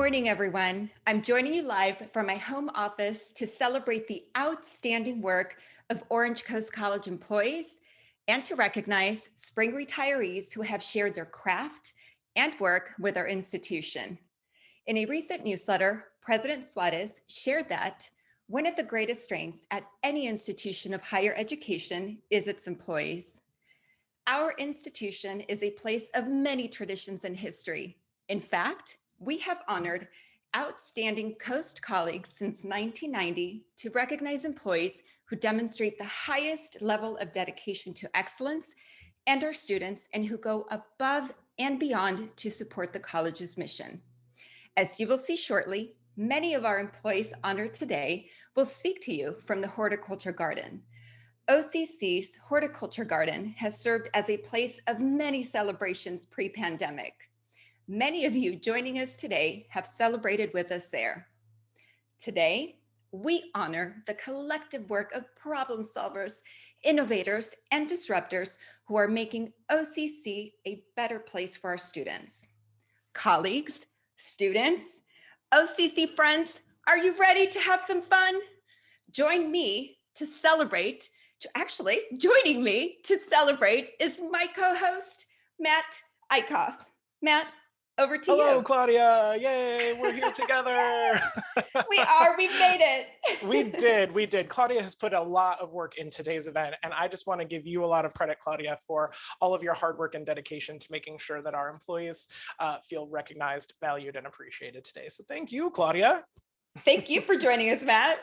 morning, everyone. I'm joining you live from my home office to celebrate the outstanding work of Orange Coast College employees and to recognize spring retirees who have shared their craft and work with our institution. In a recent newsletter, President Suarez shared that one of the greatest strengths at any institution of higher education is its employees. Our institution is a place of many traditions and history. In fact, we have honored outstanding Coast colleagues since 1990 to recognize employees who demonstrate the highest level of dedication to excellence and our students and who go above and beyond to support the college's mission. As you will see shortly, many of our employees honored today will speak to you from the Horticulture Garden. OCC's Horticulture Garden has served as a place of many celebrations pre-pandemic. Many of you joining us today have celebrated with us there. Today, we honor the collective work of problem solvers, innovators, and disruptors who are making OCC a better place for our students. Colleagues, students, OCC friends, are you ready to have some fun? Join me to celebrate. Actually, joining me to celebrate is my co-host, Matt Eichhoff. Matt, over to you. Hello, Claudia. Yay, we're here together. We've made it. We did. Claudia has put a lot of work in today's event, and I just want to give you a lot of credit, Claudia, for all of your hard work and dedication to making sure that our employees feel recognized, valued, and appreciated today. So thank you, Claudia. Thank you for joining us, Matt.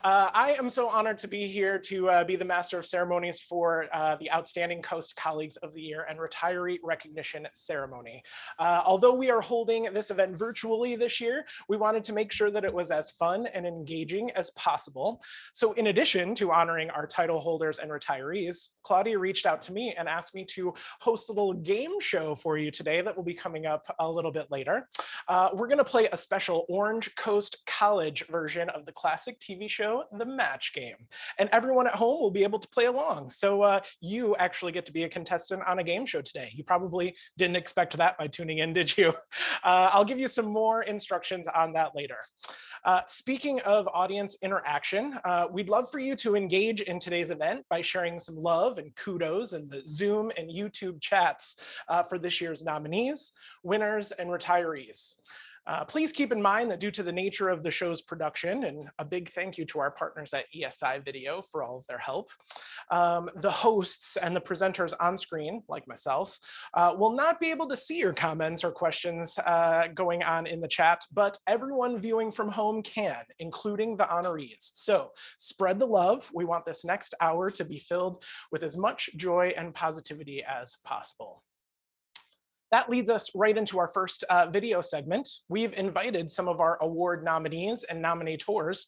I am so honored to be here to be the Master of Ceremonies for the Outstanding Coast Colleagues of the Year and Retiree Recognition Ceremony. Although we are holding this event virtually this year, we wanted to make sure that it was as fun and engaging as possible. So in addition to honoring our title holders and retirees, Claudia reached out to me and asked me to host a little game show for you today that will be coming up a little bit later. We're going to play a special Orange Coast College version of the classic TV show, The Match Game. And everyone at home will be able to play along. So you actually get to be a contestant on a game show today. You probably didn't expect that by tuning in, did you? I'll give you some more instructions on that later. Speaking of audience interaction, we'd love for you to engage in today's event by sharing some love and kudos in the Zoom and YouTube chats for this year's nominees, winners, and retirees. Please keep in mind that due to the nature of the show's production, and a big thank you to our partners at ESI Video for all of their help, the hosts and the presenters on screen, like myself, will not be able to see your comments or questions going on in the chat, but everyone viewing from home can, including the honorees. So spread the love. We want this next hour to be filled with as much joy and positivity as possible. That leads us right into our first video segment. We've invited some of our award nominees and nominators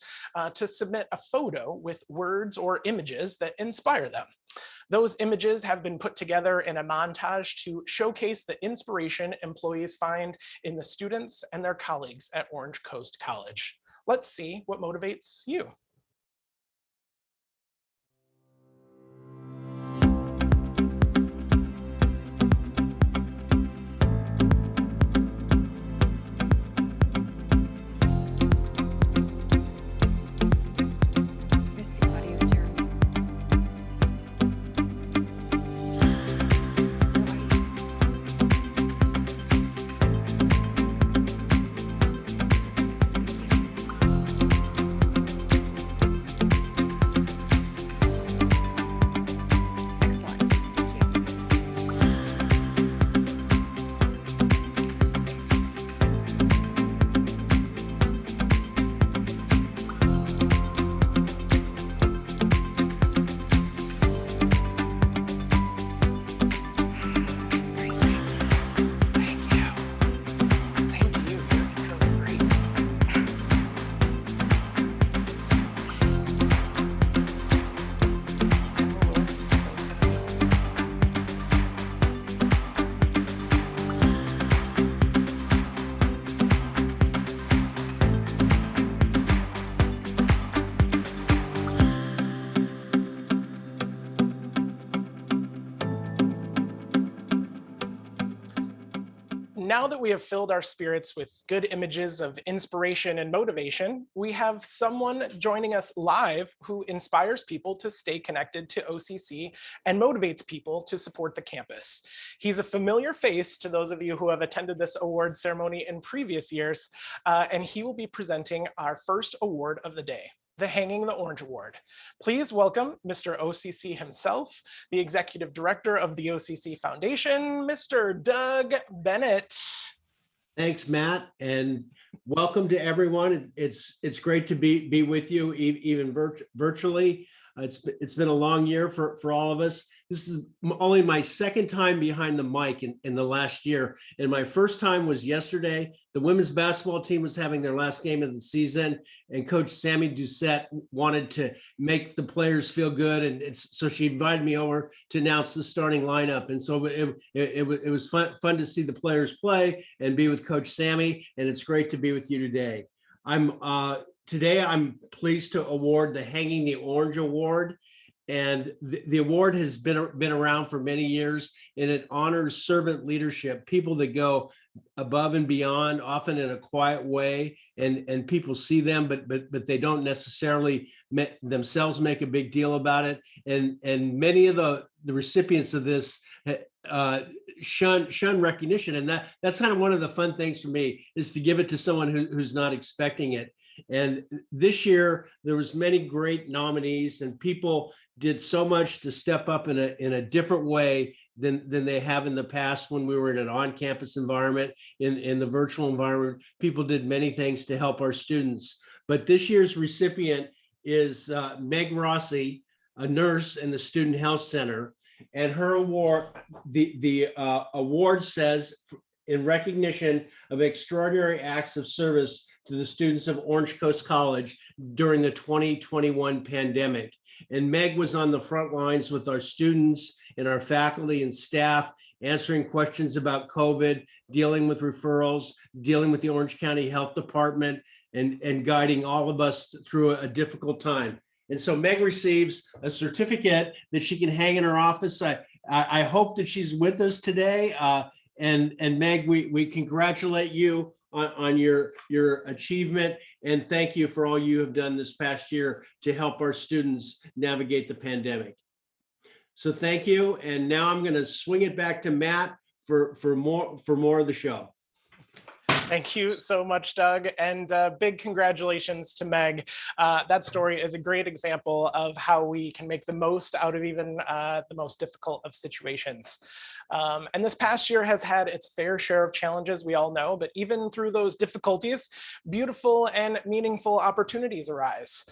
to submit a photo with words or images that inspire them. Those images have been put together in a montage to showcase the inspiration employees find in the students and their colleagues at Orange Coast College. Let's see what motivates you. now that we have filled our spirits with good images of inspiration and motivation, we have someone joining us live who inspires people to stay connected to OCC and motivates people to support the campus. He's a familiar face to those of you who have attended this award ceremony in previous years, and he will be presenting our first award of the day, the Hanging the Orange Award. Please welcome Mr. OCC himself, the Executive Director of the OCC Foundation, Mr. Doug Bennett. Thanks, Matt, and welcome to everyone. It's great to be with you, even virtually. It's been a long year for all of us. This is only my second time behind the mic in the last year, and my first time was yesterday. The women's basketball team was having their last game of the season, and Coach Sammy Doucette wanted to make the players feel good, and so she invited me over to announce the starting lineup. And so it was fun to see the players play and be with Coach Sammy, and it's great to be with you today. Today I'm pleased to award the Hanging the Orange Award. And the award has been around for many years, and it honors servant leadership, people that go above and beyond, often in a quiet way, and people see them, but they don't necessarily themselves make a big deal about it. And many of the recipients of this shun recognition, and that's kind of one of the fun things for me, is to give it to someone who's not expecting it. And this year there was many great nominees, and people did so much to step up in a different way than they have in the past when we were in an on-campus environment. In the virtual environment, people did many things to help our students. But this year's recipient is Meg Rossi, a nurse in the Student Health Center, and her award, the award says, in recognition of extraordinary acts of service to the students of Orange Coast College during the 2021 pandemic. And Meg was on the front lines with our students and our faculty and staff, answering questions about COVID, dealing with referrals, dealing with the Orange County Health Department, and guiding all of us through a difficult time. And so Meg receives a certificate that she can hang in her office. I hope that she's with us today. And Meg, we congratulate you on your achievement, and thank you for all you have done this past year to help our students navigate the pandemic. So thank you, and now I'm going to swing it back to Matt for more of the show. Thank you so much, Doug, and big congratulations to Meg. That story is a great example of how we can make the most out of even the most difficult of situations. And this past year has had its fair share of challenges, we all know, but even through those difficulties, beautiful and meaningful opportunities arise.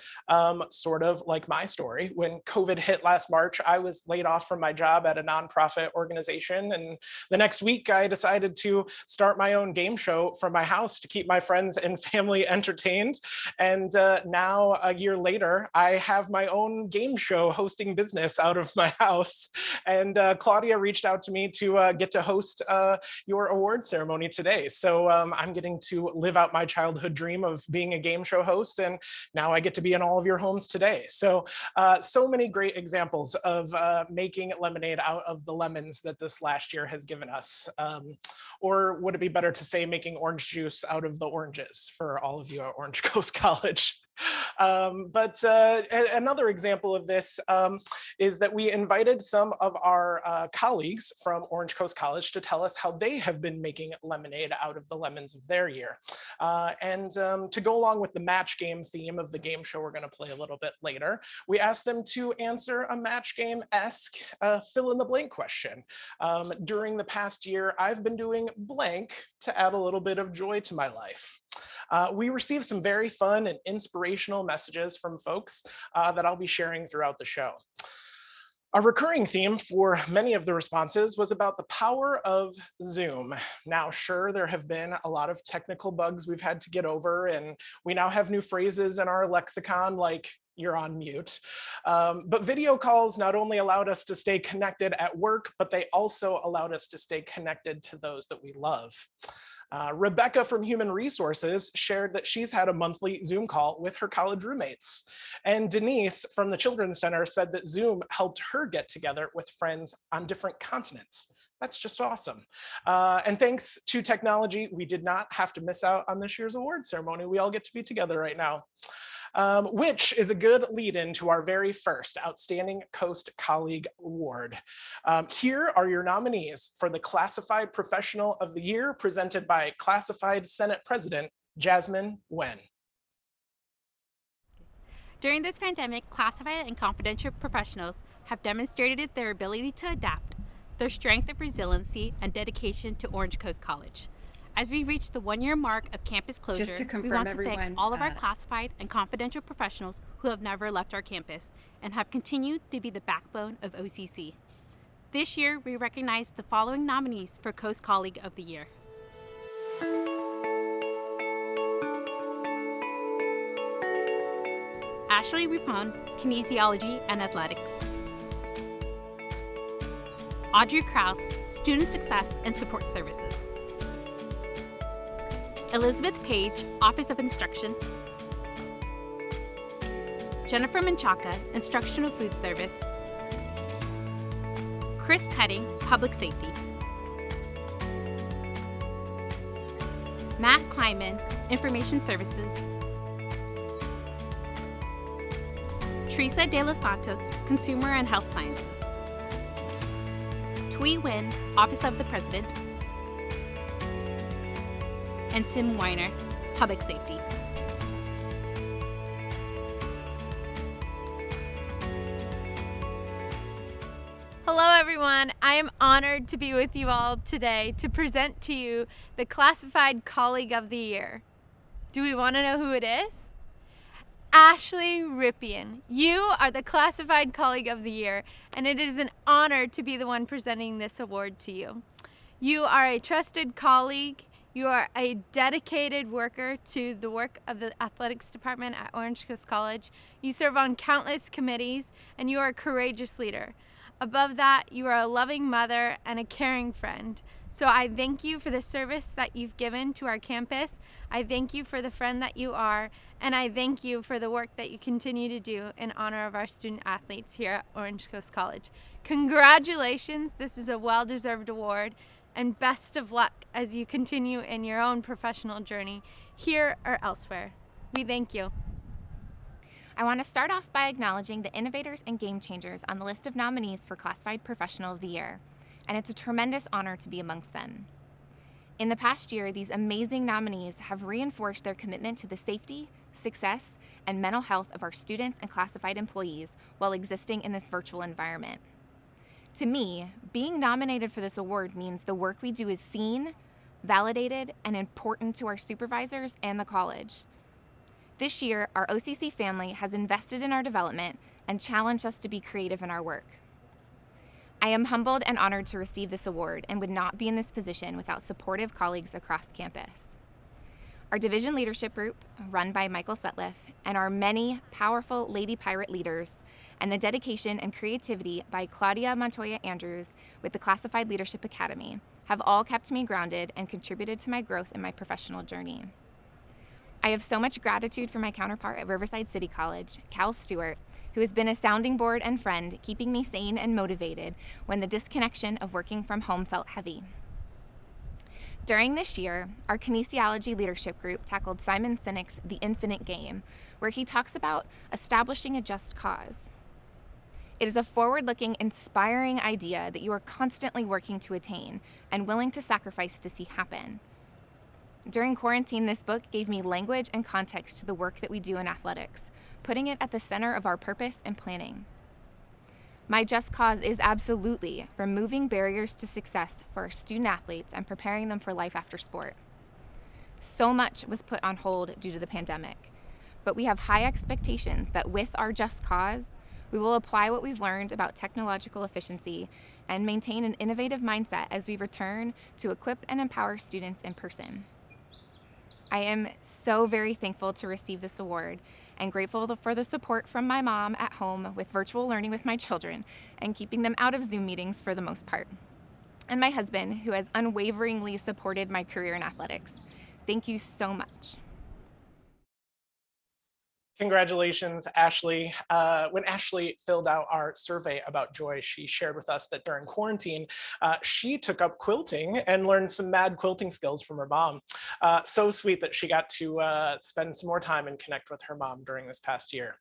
Sort of like my story. When COVID hit last March, I was laid off from my job at a nonprofit organization, and the next week I decided to start my own game show from my house to keep my friends and family entertained. And now, a year later, I have my own game show hosting business out of my house. And Claudia reached out to me to get to host your award ceremony today. So I'm getting to live out my childhood dream of being a game show host, and now I get to be in all of your homes today. So so many great examples of making lemonade out of the lemons that this last year has given us. Or would it be better to say making orange juice out of the oranges for all of you at Orange Coast College? But another example of this is that we invited some of our colleagues from Orange Coast College to tell us how they have been making lemonade out of the lemons of their year. And to go along with the match game theme of the game show we're going to play a little bit later, we asked them to answer a match game-esque fill in the blank question. During the past year, I've been doing blank to add a little bit of joy to my life. We received some very fun and inspirational messages from folks that I'll be sharing throughout the show. A recurring theme for many of the responses was about the power of Zoom. Now, sure, there have been a lot of technical bugs we've had to get over, and we now have new phrases in our lexicon like "you're on mute." But video calls not only allowed us to stay connected at work, but they also allowed us to stay connected to those that we love. Rebecca from Human Resources shared that she's had a monthly Zoom call with her college roommates. And Denise from the Children's Center said that Zoom helped her get together with friends on different continents. That's just awesome. And thanks to technology, we did not have to miss out on this year's award ceremony. We all get to be together right now, which is a good lead in to our very first Outstanding Coast Colleague Award. Here are your nominees for the Classified Professional of the Year, presented by Classified Senate President Jasmine Wen. During this pandemic, classified and confidential professionals have demonstrated their ability to adapt, their strength of resiliency, and dedication to Orange Coast College. As we reach the 1-year mark of campus closure, Just to we confirm, want to everyone, thank all of our classified and confidential professionals who have never left our campus and have continued to be the backbone of OCC. This year, we recognize the following nominees for Coast Colleague of the Year. Ashley Ripon, Kinesiology and Athletics. Audrey Krause, Student Success and Support Services. Elizabeth Page, Office of Instruction. Jennifer Menchaca, Instructional Food Service. Chris Cutting, Public Safety. Matt Kleiman, Information Services. Teresa De Los Santos, Consumer and Health Sciences. Tui Win, Office of the President. And Tim Weiner, Public Safety. Hello everyone, I am honored to be with you all today to present to you the Classified Colleague of the Year. Do we want to know who it is? Ashley Ripien, you are the Classified Colleague of the Year, and it is an honor to be the one presenting this award to you. You are a trusted colleague, you are a dedicated worker to the work of the athletics department at Orange Coast College. You serve on countless committees, and you are a courageous leader. Above that, you are a loving mother and a caring friend. So I thank you for the service that you've given to our campus. I thank you for the friend that you are, and I thank you for the work that you continue to do in honor of our student athletes here at Orange Coast College. Congratulations, this is a well-deserved award, and best of luck as you continue in your own professional journey here or elsewhere. We thank you. I want to start off by acknowledging the innovators and game changers on the list of nominees for Classified Professional of the Year, and it's a tremendous honor to be amongst them. In the past year, these amazing nominees have reinforced their commitment to the safety, success, and mental health of our students and classified employees while existing in this virtual environment. To me, being nominated for this award means the work we do is seen, validated, and important to our supervisors and the college. This year, our OCC family has invested in our development and challenged us to be creative in our work. I am humbled and honored to receive this award and would not be in this position without supportive colleagues across campus. Our division leadership group, run by Michael Sutliff, and our many powerful Lady Pirate leaders, and the dedication and creativity by Claudia Montoya Andrews with the Classified Leadership Academy have all kept me grounded and contributed to my growth in my professional journey. I have so much gratitude for my counterpart at Riverside City College, Cal Stewart, who has been a sounding board and friend, keeping me sane and motivated when the disconnection of working from home felt heavy. During this year, our kinesiology leadership group tackled Simon Sinek's The Infinite Game, where he talks about establishing a just cause. It is a forward-looking, inspiring idea that you are constantly working to attain and willing to sacrifice to see happen. During quarantine, this book gave me language and context to the work that we do in athletics, putting it at the center of our purpose and planning. My just cause is absolutely removing barriers to success for our student athletes and preparing them for life after sport. So much was put on hold due to the pandemic, but we have high expectations that with our just cause, we will apply what we've learned about technological efficiency and maintain an innovative mindset as we return to equip and empower students in person. I am so very thankful to receive this award and grateful for the support from my mom at home with virtual learning with my children and keeping them out of Zoom meetings for the most part. And my husband, who has unwaveringly supported my career in athletics. Thank you so much. Congratulations, Ashley. When Ashley filled out our survey about joy, she shared with us that during quarantine, she took up quilting and learned some mad quilting skills from her mom. So sweet that she got to spend some more time and connect with her mom during this past year.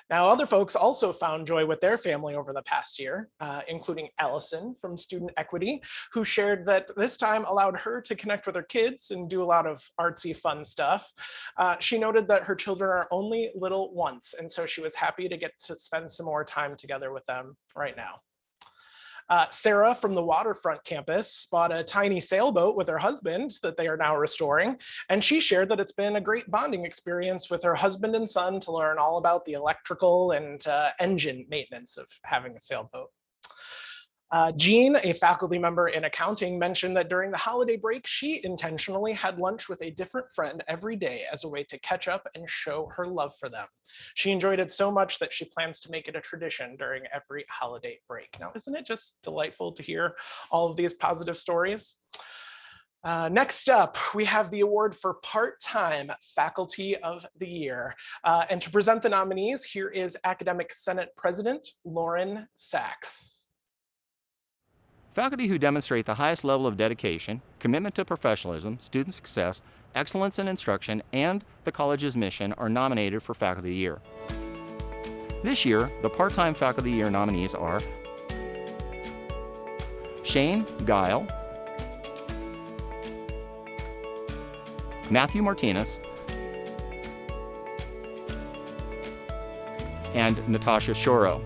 Now, other folks also found joy with their family over the past year, including Allison from Student Equity, who shared that this time allowed her to connect with her kids and do a lot of artsy, fun stuff. She noted that her children are only little once, and so she was happy to get to spend some more time together with them right now. Sarah from the waterfront campus bought a tiny sailboat with her husband that they are now restoring. And she shared that it's been a great bonding experience with her husband and son to learn all about the electrical and engine maintenance of having a sailboat. Jean, a faculty member in accounting, mentioned that during the holiday break, she intentionally had lunch with a different friend every day as a way to catch up and show her love for them. She enjoyed it so much that she plans to make it a tradition during every holiday break. Now, isn't it just delightful to hear all of these positive stories? Next up, we have the award for Part-Time Faculty of the Year. And to present the nominees, here is Academic Senate President Lauren Sachs. Faculty who demonstrate the highest level of dedication, commitment to professionalism, student success, excellence in instruction, and the college's mission are nominated for Faculty of the Year. This year, the Part-Time Faculty of the Year nominees are Shane Guile, Matthew Martinez, and Natasha Shoro.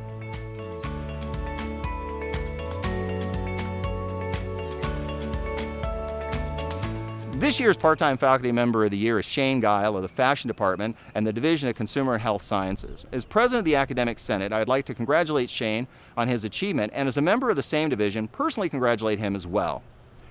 This year's Part-Time Faculty Member of the Year is Shane Guile of the Fashion Department and the Division of Consumer and Health Sciences. As President of the Academic Senate, I'd like to congratulate Shane on his achievement, and as a member of the same division, personally congratulate him as well.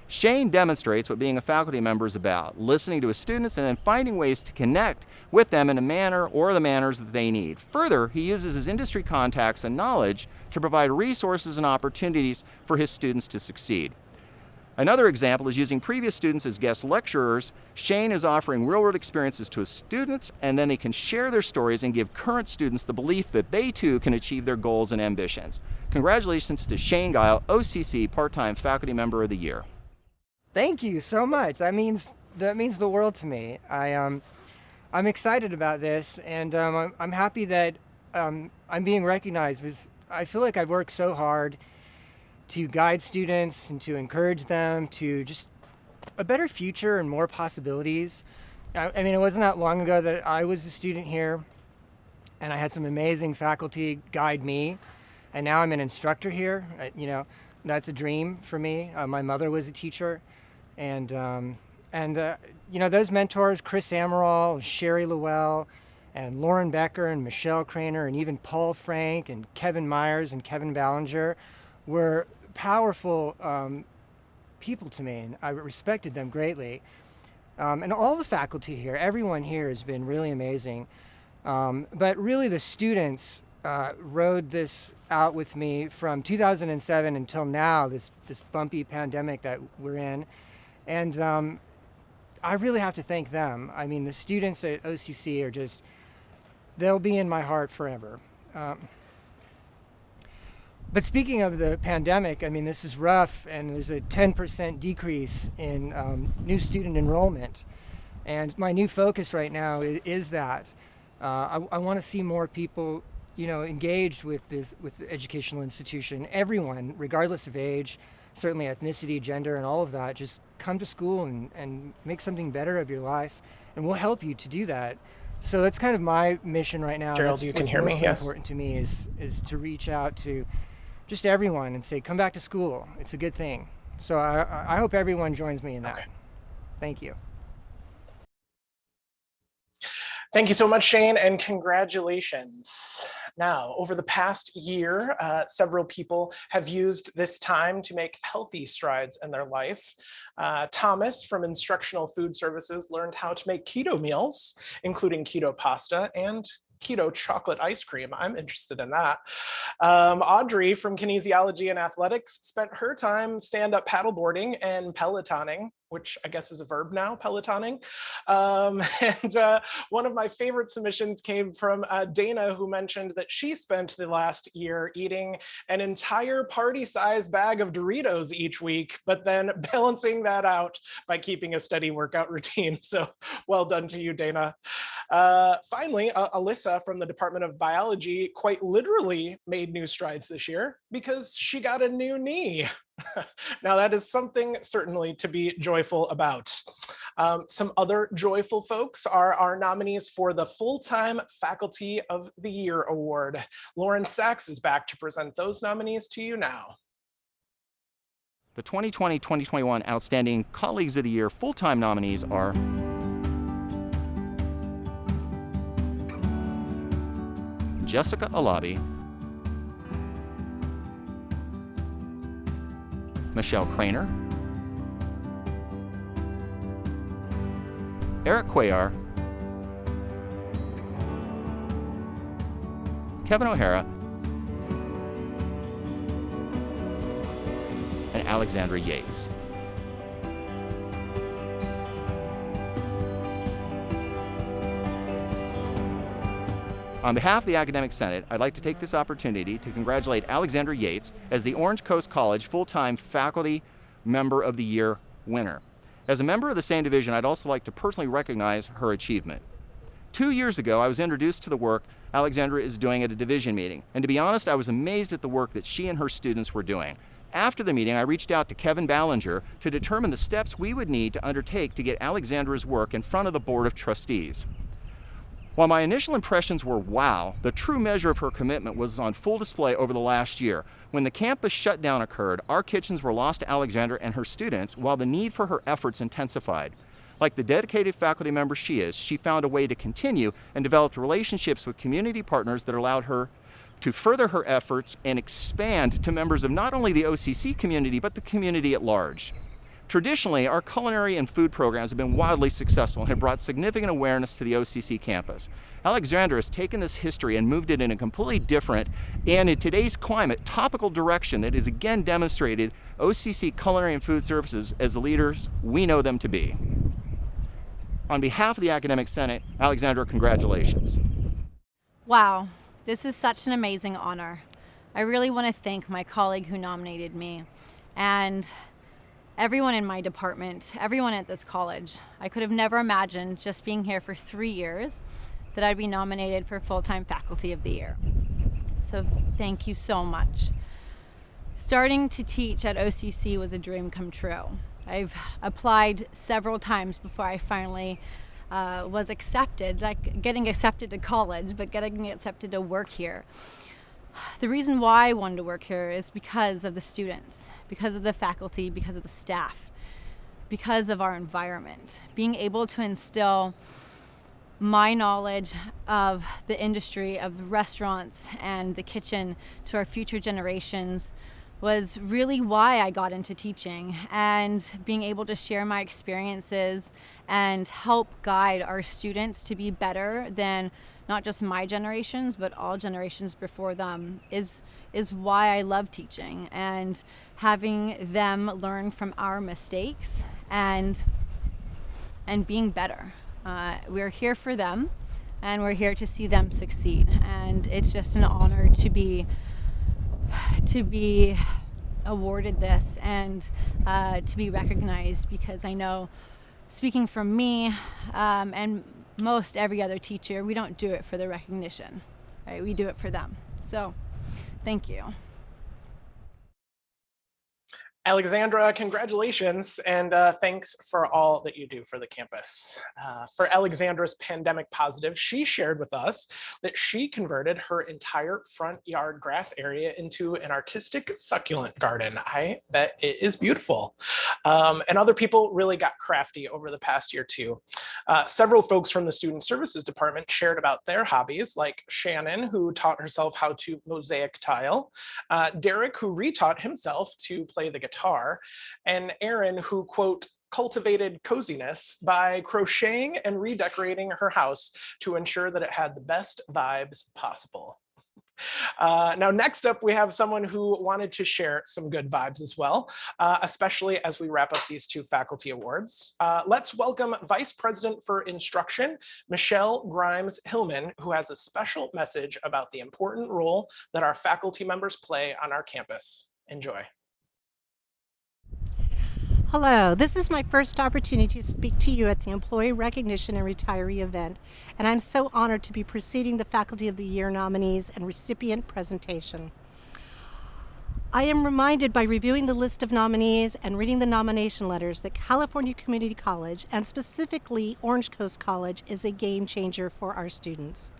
Shane demonstrates what being a faculty member is about, listening to his students and then finding ways to connect with them in a manner or the manners that they need. Further, he uses his industry contacts and knowledge to provide resources and opportunities for his students to succeed. Another example is using previous students as guest lecturers. Shane is offering real-world experiences to his students, and then they can share their stories and give current students the belief that they too can achieve their goals and ambitions. Congratulations to Shane Guile, OCC Part-Time Faculty Member of the Year. Thank you so much. That means the world to me. I'm excited about this, and I'm happy that I'm being recognized because I feel like I've worked so hard to guide students and to encourage them to just a better future and more possibilities. I mean, it wasn't that long ago that I was a student here and I had some amazing faculty guide me, and now I'm an instructor here. You know, that's a dream for me. My mother was a teacher, and you know, those mentors, Chris Amaral, Sherry Lowell, and Lauren Becker and Michelle Craner, and even Paul Frank and Kevin Myers and Kevin Ballinger were powerful people to me, and I respected them greatly. And all the faculty here, everyone here has been really amazing. But really the students rode this out with me from 2007 until now, this bumpy pandemic that we're in. And I really have to thank them. I mean, the students at OCC are just, they'll be in my heart forever. But speaking of the pandemic, I mean, this is rough, and there's a 10% decrease in new student enrollment. And my new focus right now is that. I want to see more people, you know, engaged with the educational institution. Everyone, regardless of age, certainly ethnicity, gender, and all of that, just come to school and make something better of your life, and we'll help you to do that. So that's kind of my mission right now. Gerald, you can hear me? Yes. What's important to me is to reach out to just everyone and say, come back to school. It's a good thing. So I hope everyone joins me in that. Okay. Thank you. Thank you so much, Shane, and congratulations. Now, over the past year, several people have used this time to make healthy strides in their life. Thomas from Instructional Food Services learned how to make keto meals, including keto pasta and keto chocolate ice cream. I'm interested in that. Audrey from Kinesiology and Athletics spent her time stand-up paddleboarding and Pelotoning. which I guess is a verb now, Pelotoning. And one of my favorite submissions came from Dana, who mentioned that she spent the last year eating an entire party-sized bag of Doritos each week, but then balancing that out by keeping a steady workout routine. So well done to you, Dana. Finally, Alyssa from the Department of Biology quite literally made new strides this year because she got a new knee. Now that is something certainly to be joyful about. Some other joyful folks are our nominees for the Full-Time Faculty of the Year Award. Lauren Sachs is back to present those nominees to you now. The 2020-2021 Outstanding Colleagues of the Year full-time nominees are Jessica Alabi, Michelle Craner, Eric Cuellar, Kevin O'Hara, and Alexandra Yates. On behalf of the Academic Senate, I'd like to take this opportunity to congratulate Alexandra Yates as the Orange Coast College Full-Time Faculty Member of the Year winner. As a member of the same division, I'd also like to personally recognize her achievement. 2 years ago, I was introduced to the work Alexandra is doing at a division meeting, and to be honest, I was amazed at the work that she and her students were doing. After the meeting, I reached out to Kevin Ballinger to determine the steps we would need to undertake to get Alexandra's work in front of the Board of Trustees. While my initial impressions were wow, the true measure of her commitment was on full display over the last year. When the campus shutdown occurred, our kitchens were lost to Alexandra and her students, while the need for her efforts intensified. Like the dedicated faculty member she is, she found a way to continue and developed relationships with community partners that allowed her to further her efforts and expand to members of not only the OCC community, but the community at large. Traditionally, our culinary and food programs have been wildly successful and have brought significant awareness to the OCC campus. Alexandra has taken this history and moved it in a completely different and, in today's climate, topical direction that has again demonstrated OCC culinary and food services as the leaders we know them to be. On behalf of the Academic Senate, Alexandra, congratulations. Wow, this is such an amazing honor. I really want to thank my colleague who nominated me and everyone in my department, everyone at this college. I could have never imagined, just being here for 3 years, that I'd be nominated for Full-Time Faculty of the Year. So thank you so much. Starting to teach at OCC was a dream come true. I've applied several times before I finally was accepted, like getting accepted to college, but getting accepted to work here. The reason why I wanted to work here is because of the students, because of the faculty, because of the staff, because of our environment. Being able to instill my knowledge of the industry, of the restaurants and the kitchen to our future generations was really why I got into teaching, and being able to share my experiences and help guide our students to be better than not just my generations, but all generations before them is why I love teaching, and having them learn from our mistakes and being better. We're here for them, and we're here to see them succeed. And it's just an honor to be awarded this and to be recognized, because I know, speaking from me and most every other teacher, we don't do it for the recognition, right? We do it for them. So thank you. Alexandra, congratulations, and thanks for all that you do for the campus. For Alexandra's pandemic positive, she shared with us that she converted her entire front yard grass area into an artistic succulent garden. I bet it is beautiful. And other people really got crafty over the past year too. Several folks from the Student Services Department shared about their hobbies, like Shannon, who taught herself how to mosaic tile, Derek, who retaught himself to play the guitar, and Erin, who, quote, cultivated coziness by crocheting and redecorating her house to ensure that it had the best vibes possible. Now, next up, we have someone who wanted to share some good vibes as well, especially as we wrap up these two faculty awards. Let's welcome Vice President for Instruction, Michelle Grimes Hillman, who has a special message about the important role that our faculty members play on our campus. Enjoy. Hello, this is my first opportunity to speak to you at the Employee Recognition and Retiree event, and I'm so honored to be preceding the Faculty of the Year nominees and recipient presentation. I am reminded by reviewing the list of nominees and reading the nomination letters that California Community College, and specifically Orange Coast College, is a game changer for our students.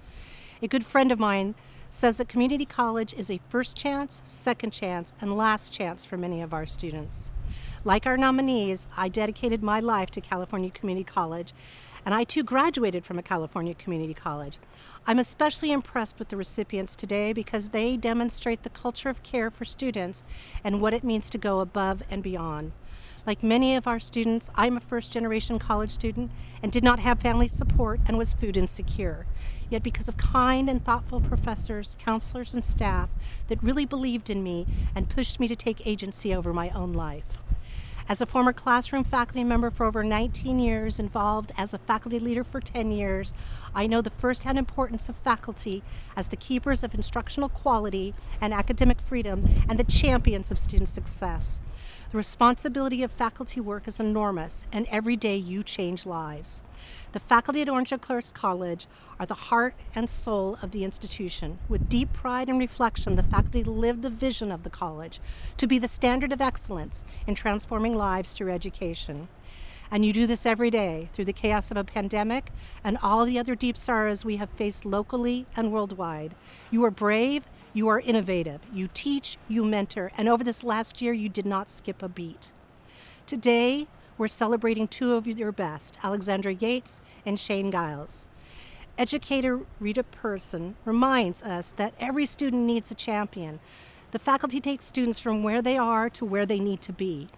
A good friend of mine says that community college is a first chance, second chance, and last chance for many of our students. Like our nominees, I dedicated my life to California Community College, and I too graduated from a California Community College. I'm especially impressed with the recipients today because they demonstrate the culture of care for students and what it means to go above and beyond. Like many of our students, I'm a first-generation college student and did not have family support and was food insecure. Yet because of kind and thoughtful professors, counselors, and staff that really believed in me and pushed me to take agency over my own life. As a former classroom faculty member for over 19 years, involved as a faculty leader for 10 years, I know the firsthand importance of faculty as the keepers of instructional quality and academic freedom and the champions of student success. The responsibility of faculty work is enormous, and every day you change lives. The faculty at Orange Coast College are the heart and soul of the institution. With deep pride and reflection, the faculty live the vision of the college to be the standard of excellence in transforming lives through education. And you do this every day through the chaos of a pandemic and all the other deep sorrows we have faced locally and worldwide. You are brave, you are innovative, you teach, you mentor, and over this last year you did not skip a beat. Today, we're celebrating two of your best, Alexandra Yates and Shane Giles. Educator Rita Person reminds us that every student needs a champion. The faculty takes students from where they are to where they need to be.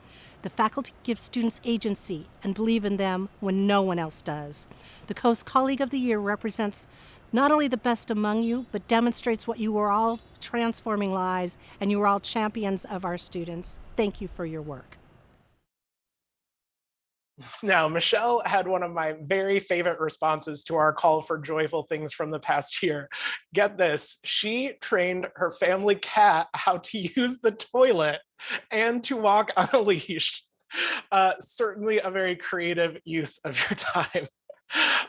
The faculty gives students agency and believe in them when no one else does. The Coast Colleague of the Year represents not only the best among you, but demonstrates what you are all transforming lives, and you are all champions of our students. Thank you for your work. Now, Michelle had one of my very favorite responses to our call for joyful things from the past year. Get this, she trained her family cat how to use the toilet and to walk on a leash. Certainly a very creative use of your time.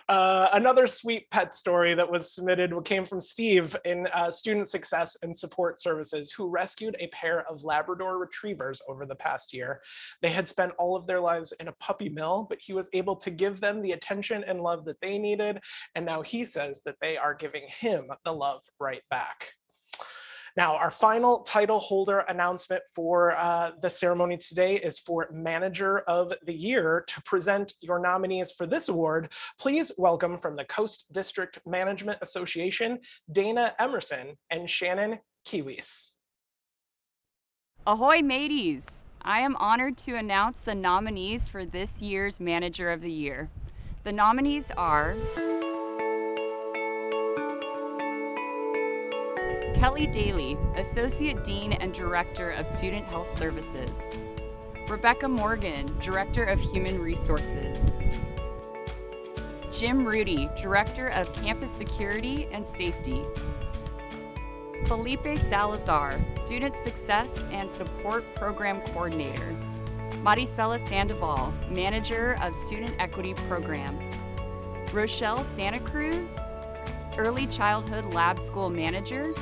Another sweet pet story that was submitted came from Steve in Student Success and Support Services, who rescued a pair of Labrador retrievers over the past year. They had spent all of their lives in a puppy mill, but he was able to give them the attention and love that they needed. And now he says that they are giving him the love right back. Now, our final title holder announcement for the ceremony today is for Manager of the Year. To present your nominees for this award, please welcome from the Coast District Management Association, Dana Emerson and Shannon Kiwis. Ahoy, mateys! I am honored to announce the nominees for this year's Manager of the Year. The nominees are Kelly Daly, Associate Dean and Director of Student Health Services. Rebecca Morgan, Director of Human Resources. Jim Rudy, Director of Campus Security and Safety. Felipe Salazar, Student Success and Support Program Coordinator. Maricela Sandoval, Manager of Student Equity Programs. Rochelle Santa Cruz, Early Childhood Lab School Manager,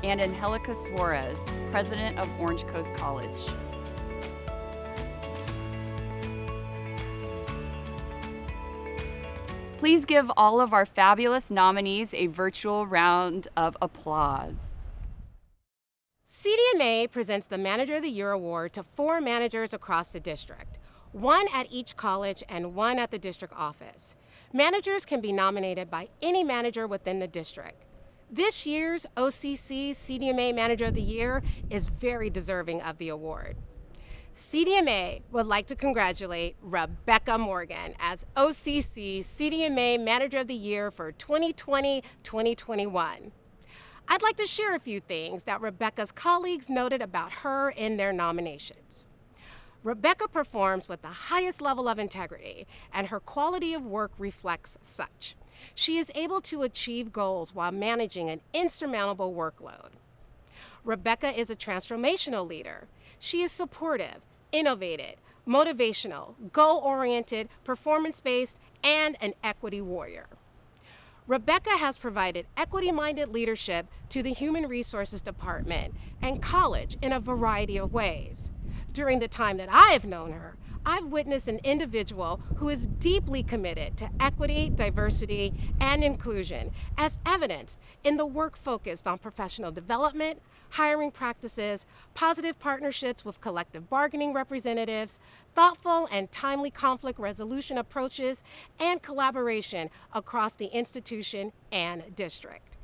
and Angelica Suarez, President of Orange Coast College. Please give all of our fabulous nominees a virtual round of applause. CDMA presents the Manager of the Year Award to 4 managers across the district, 1 at each college and 1 at the district office. Managers can be nominated by any manager within the district. This year's OCC CDMA Manager of the Year is very deserving of the award. CDMA would like to congratulate Rebecca Morgan as OCC CDMA Manager of the Year for 2020-2021. I'd like to share a few things that Rebecca's colleagues noted about her in their nominations. Rebecca performs with the highest level of integrity, and her quality of work reflects such. She is able to achieve goals while managing an insurmountable workload. Rebecca is a transformational leader. She is supportive, innovative, motivational, goal-oriented, performance-based, and an equity warrior. Rebecca has provided equity-minded leadership to the Human Resources Department and college in a variety of ways. During the time that I have known her, I've witnessed an individual who is deeply committed to equity, diversity, and inclusion, as evidenced in the work focused on professional development, hiring practices, positive partnerships with collective bargaining representatives, thoughtful and timely conflict resolution approaches, and collaboration across the institution and district.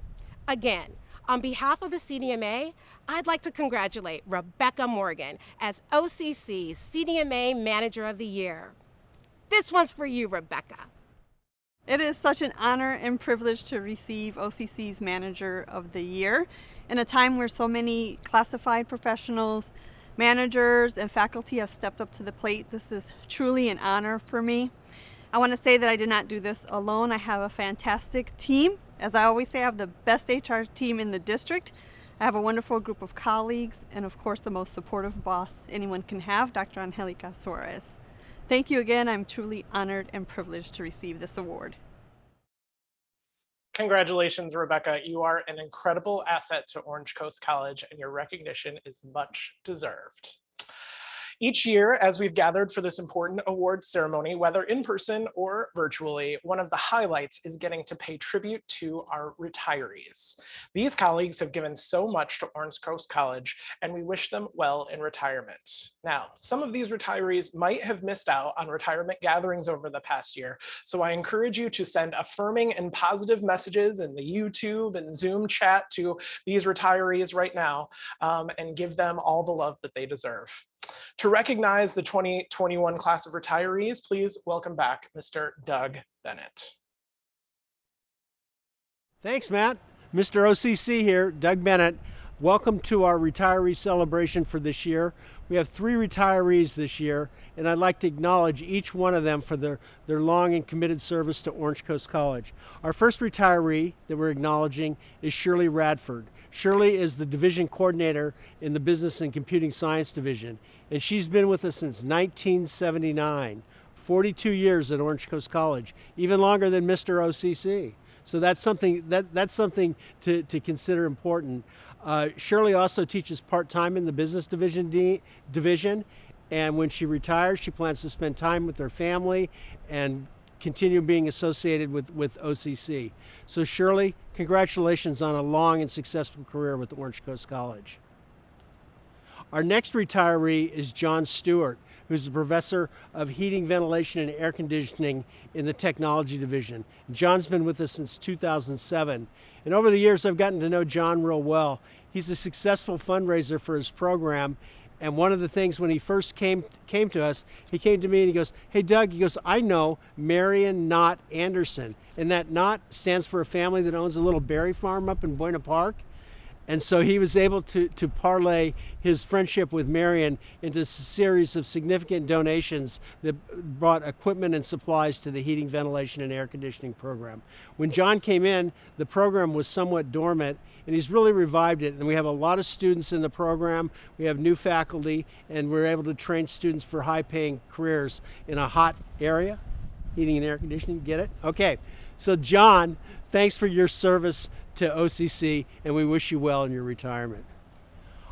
Again, on behalf of the CDMA, I'd like to congratulate Rebecca Morgan as OCC's CDMA Manager of the Year. This one's for you, Rebecca. It is such an honor and privilege to receive OCC's Manager of the Year in a time where so many classified professionals, managers, and faculty have stepped up to the plate. This is truly an honor for me. I want to say that I did not do this alone. I have a fantastic team. As I always say, I have the best HR team in the district. I have a wonderful group of colleagues, and of course the most supportive boss anyone can have, Dr. Angelica Suarez. Thank you again. I'm truly honored and privileged to receive this award. Congratulations, Rebecca. You are an incredible asset to Orange Coast College, and your recognition is much deserved. Each year, as we've gathered for this important award ceremony, whether in person or virtually, one of the highlights is getting to pay tribute to our retirees. These colleagues have given so much to Orange Coast College, and we wish them well in retirement. Now, some of these retirees might have missed out on retirement gatherings over the past year, so I encourage you to send affirming and positive messages in the YouTube and Zoom chat to these retirees right now, and give them all the love that they deserve. To recognize the 2021 class of retirees, please welcome back Mr. Doug Bennett. Thanks, Matt. Mr. OCC here, Doug Bennett. Welcome to our retiree celebration for this year. We have 3 retirees this year, and I'd like to acknowledge each one of them for their long and committed service to Orange Coast College. Our first retiree that we're acknowledging is Shirley Radford. Shirley is the division coordinator in the Business and Computing Science Division, and she's been with us since 1979, 42 years at Orange Coast College, even longer than Mr. OCC. So that's something to consider important. Shirley also teaches part-time in the Business Division, and when she retires, she plans to spend time with her family and continue being associated with OCC. So Shirley, congratulations on a long and successful career with Orange Coast College. Our next retiree is John Stewart, who's a professor of heating, ventilation, and air conditioning in the Technology Division. John's been with us since 2007. And over the years, I've gotten to know John real well. He's a successful fundraiser for his program. And one of the things when he first came to us, he came to me and he goes, "Hey Doug," he goes, "I know Marion Knott Anderson." And that Knott stands for a family that owns a little berry farm up in Buena Park. And so he was able to parlay his friendship with Marion into a series of significant donations that brought equipment and supplies to the heating, ventilation, and air conditioning program. When John came in, the program was somewhat dormant, and he's really revived it. And we have a lot of students in the program. We have new faculty, and we're able to train students for high-paying careers in a hot area. Heating and air conditioning, get it? Okay, so John, thanks for your service to OCC, and we wish you well in your retirement.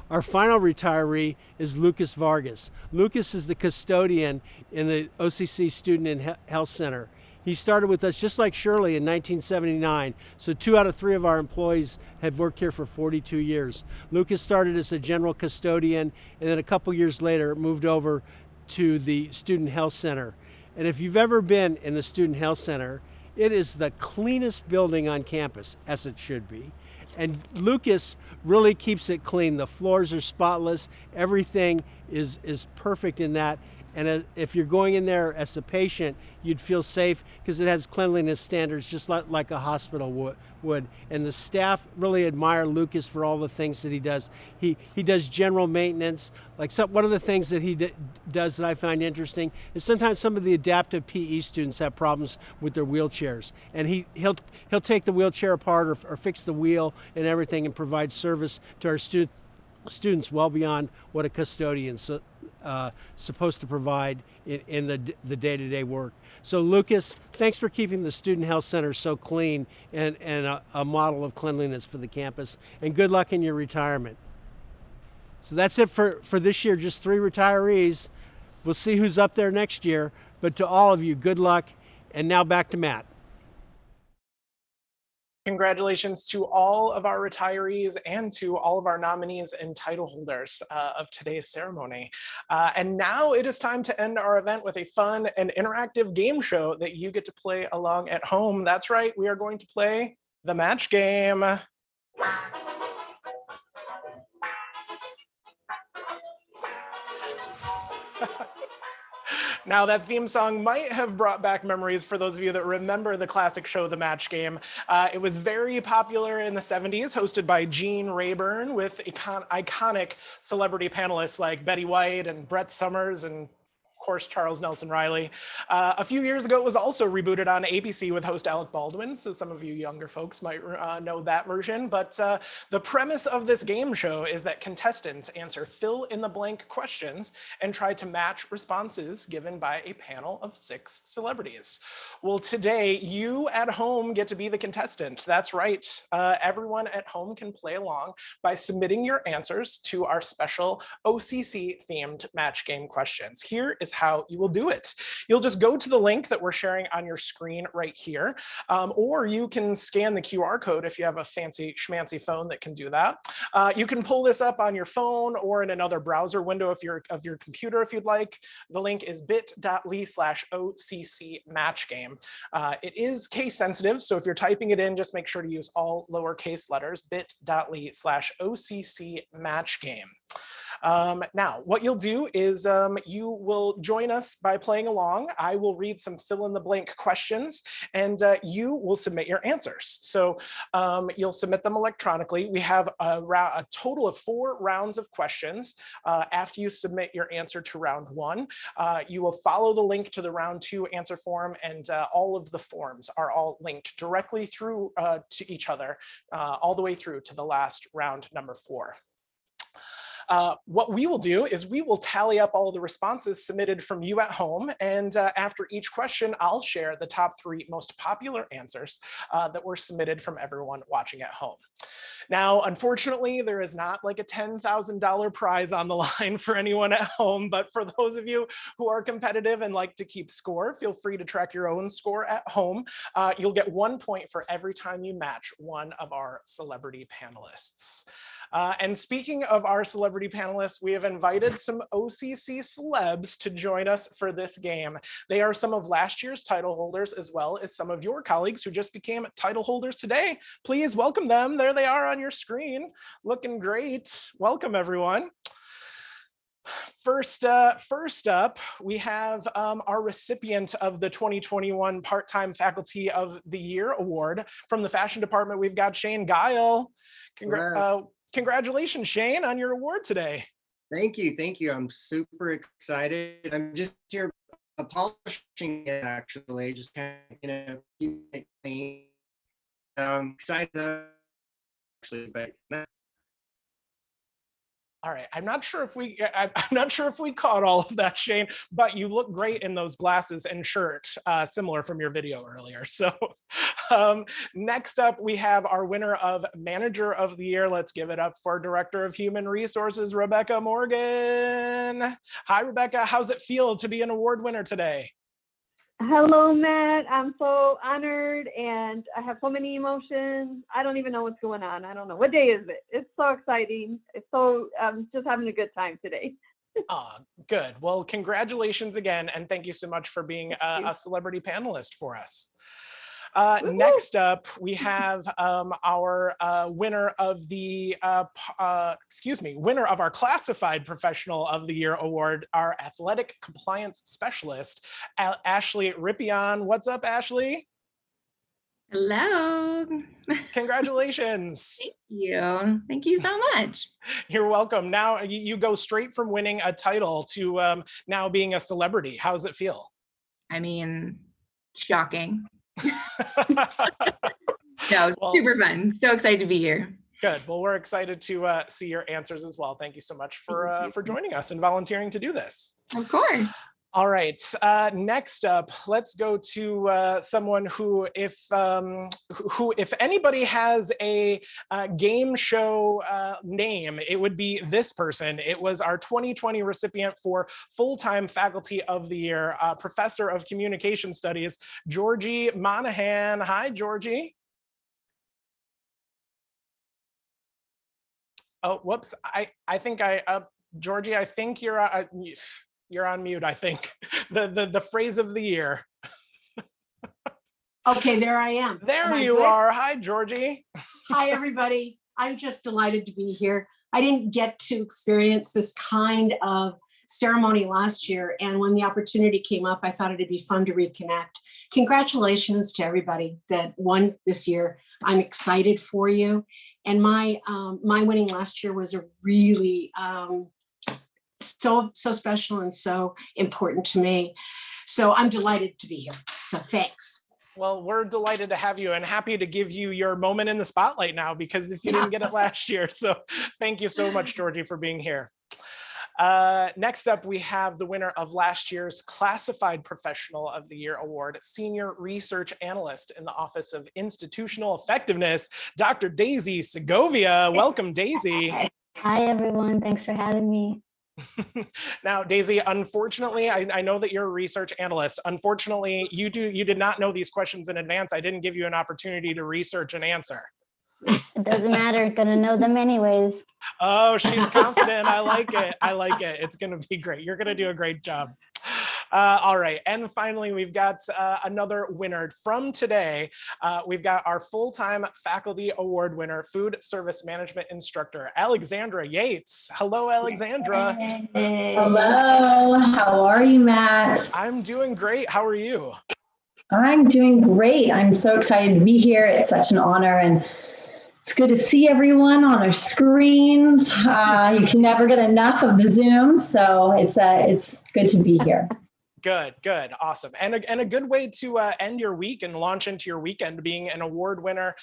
Our final retiree is Lucas Vargas. Lucas is the custodian in the OCC Student and Health Center. He started with us just like Shirley in 1979, so 2 out of 3 of our employees have worked here for 42 years. Lucas started as a general custodian, and then a couple years later moved over to the Student Health Center. And if you've ever been in the Student Health Center, it is the cleanest building on campus, as it should be. And Lucas really keeps it clean. The floors are spotless. Everything is perfect in that. And if you're going in there as a patient, you'd feel safe because it has cleanliness standards just like a hospital would. And the staff really admire Lucas for all the things that he does. He does general maintenance. Like one of the things that he does that I find interesting is sometimes some of the adaptive PE students have problems with their wheelchairs, and he'll take the wheelchair apart or fix the wheel and everything and provide service to our students well beyond what a custodian's supposed to provide in the day-to-day work. So Lucas, thanks for keeping the Student Health Center so clean and a model of cleanliness for the campus, and good luck in your retirement. So that's it for this year, just 3 retirees. We'll see who's up there next year, but to all of you, good luck. And now back to Matt. Congratulations to all of our retirees and to all of our nominees and title holders of today's ceremony. And now it is time to end our event with a fun and interactive game show that you get to play along at home. That's right, we are going to play the match game. Now, that theme song might have brought back memories for those of you that remember the classic show, The Match Game. It was very popular in the 70s, hosted by Gene Rayburn with iconic celebrity panelists like Betty White and Brett Summers and of course, Charles Nelson Riley. A few years ago, it was also rebooted on ABC with host Alec Baldwin, so some of you younger folks might know that version. But the premise of this game show is that contestants answer fill-in-the-blank questions and try to match responses given by a panel of 6 celebrities. Well, today, you at home get to be the contestant. That's right. Everyone at home can play along by submitting your answers to our special OCC-themed match game questions. Here is how you will do it. You'll just go to the link that we're sharing on your screen right here, or you can scan the QR code if you have a fancy schmancy phone that can do that. You can pull this up on your phone or in another browser window of your computer if you'd like. The link is bit.ly/OCC matchgame. It is case sensitive, so if you're typing it in, just make sure to use all lowercase letters, bit.ly/OCC matchgame. Now, what you'll do is you will join us by playing along. I will read some fill-in-the-blank questions, and you will submit your answers. So you'll submit them electronically. We have a total of 4 rounds of questions. After you submit your answer to round 1, you will follow the link to the round 2 answer form, and all of the forms are all linked directly through to each other, all the way through to the last round, number 4. What we will do is we will tally up all of the responses submitted from you at home, and after each question, I'll share the top 3 most popular answers that were submitted from everyone watching at home. Now, unfortunately, there is not like a $10,000 prize on the line for anyone at home, but for those of you who are competitive and like to keep score, feel free to track your own score at home. You'll get 1 point for every time you match one of our celebrity panelists. And speaking of our celebrity panelists, we have invited some OCC celebs to join us for this game. They are some of last year's title holders, as well as some of your colleagues who just became title holders today. Please welcome them. There they are on your screen, looking great. Welcome, everyone. First up, we have our recipient of the 2021 Part-Time Faculty of the Year Award from the Fashion Department. We've got Shane Guile. Congratulations, Shane, on your award today. Thank you. I'm super excited. I'm just here polishing it, actually, just kind of, keeping it clean. I'm excited, actually, but. All right, I'm not sure if we caught all of that, Shane, but you look great in those glasses and shirt, similar from your video earlier. So next up, we have our winner of Manager of the Year. Let's give it up for Director of Human Resources, Rebecca Morgan. Hi, Rebecca. How's it feel to be an award winner today? Hello, Matt. I'm so honored and I have so many emotions. I don't even know what's going on. I don't know. What day is it? It's so exciting. I'm just having a good time today. Good. Well, congratulations again. And thank you so much for being a celebrity panelist for us. Next up, we have our winner of the, winner of our Classified Professional of the Year Award, our Athletic Compliance Specialist, Ashley Rippion. What's up, Ashley? Hello. Congratulations. Thank you. Thank you so much. You're welcome. Now you go straight from winning a title to now being a celebrity. How does it feel? I mean, shocking. No, super fun. So excited to be here. Good. Well, we're excited to see your answers as well. Thank you so much for joining us and volunteering to do this. Of course. All right. Next up, let's go to someone who, if anybody has a game show name, it would be this person. It was our 2020 recipient for Full-Time Faculty of the Year, Professor of Communication Studies, Georgie Monahan. Hi, Georgie. Oh, whoops. I think Georgie, I think you're on mute, I think. The phrase of the year. Okay, there I am. There you are. Hi, Georgie. Hi, everybody. I'm just delighted to be here. I didn't get to experience this kind of ceremony last year, and when the opportunity came up, I thought it'd be fun to reconnect. Congratulations to everybody that won this year. I'm excited for you. And my winning last year was a really so special and so important to me. So I'm delighted to be here. So thanks. Well, we're delighted to have you and happy to give you your moment in the spotlight now, because if you didn't get it last year. So thank you so much, Georgie, for being here. Next up, we have the winner of last year's Classified Professional of the Year Award, Senior Research Analyst in the Office of Institutional Effectiveness, Dr. Daisy Segovia. Welcome, Daisy. Hi, everyone. Thanks for having me. Now, Daisy, unfortunately, I know that you're a research analyst. Unfortunately, you did not know these questions in advance. I didn't give you an opportunity to research and answer. It doesn't matter. Gonna know them anyways. Oh, she's confident. I like it. I like it. It's going to be great. You're going to do a great job. All right. And finally, we've got another winner from today. We've got our Full-Time Faculty Award winner, Food Service Management Instructor, Alexandra Yates. Hello, Alexandra. Hello. How are you, Matt? I'm doing great. How are you? I'm doing great. I'm so excited to be here. It's such an honor, and it's good to see everyone on our screens. You can never get enough of the Zoom, so it's good to be here. Good, awesome. And a good way to end your week and launch into your weekend, being an award winner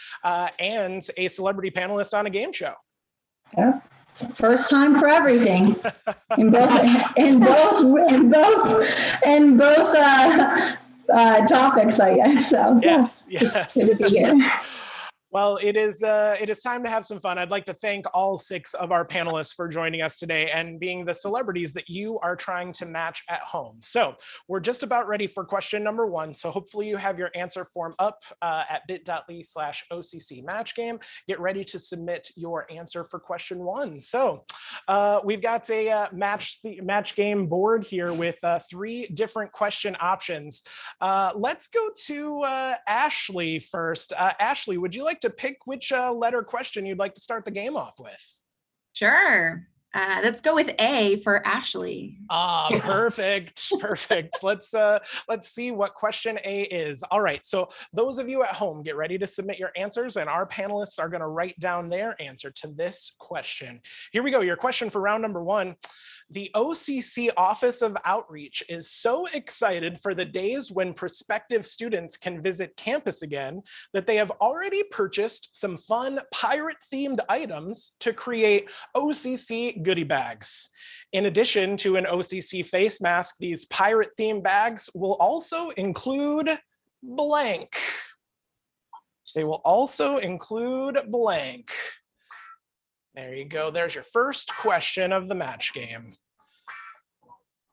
and a celebrity panelist on a game show. Yeah. It's first time for everything in both topics, I guess. So yes. It's good to be here. Well, it is time to have some fun. I'd like to thank all 6 of our panelists for joining us today and being the celebrities that you are trying to match at home. So we're just about ready for question number 1. So hopefully you have your answer form up at bit.ly/OCC match game. Get ready to submit your answer for question 1. So we've got a match game board here with 3 different question options. Let's go to Ashley first. Ashley, would you like to pick which letter question you'd like to start the game off with? Sure. Let's go with A for Ashley. Perfect. Let's see what question A is. All right. So those of you at home, get ready to submit your answers, and our panelists are going to write down their answer to this question. Here we go. Your question for round number 1. The OCC Office of Outreach is so excited for the days when prospective students can visit campus again that they have already purchased some fun pirate-themed items to create OCC goodie bags. In addition to an OCC face mask, these pirate-themed bags will also include blank. They will also include blank. There you go. There's your first question of the match game.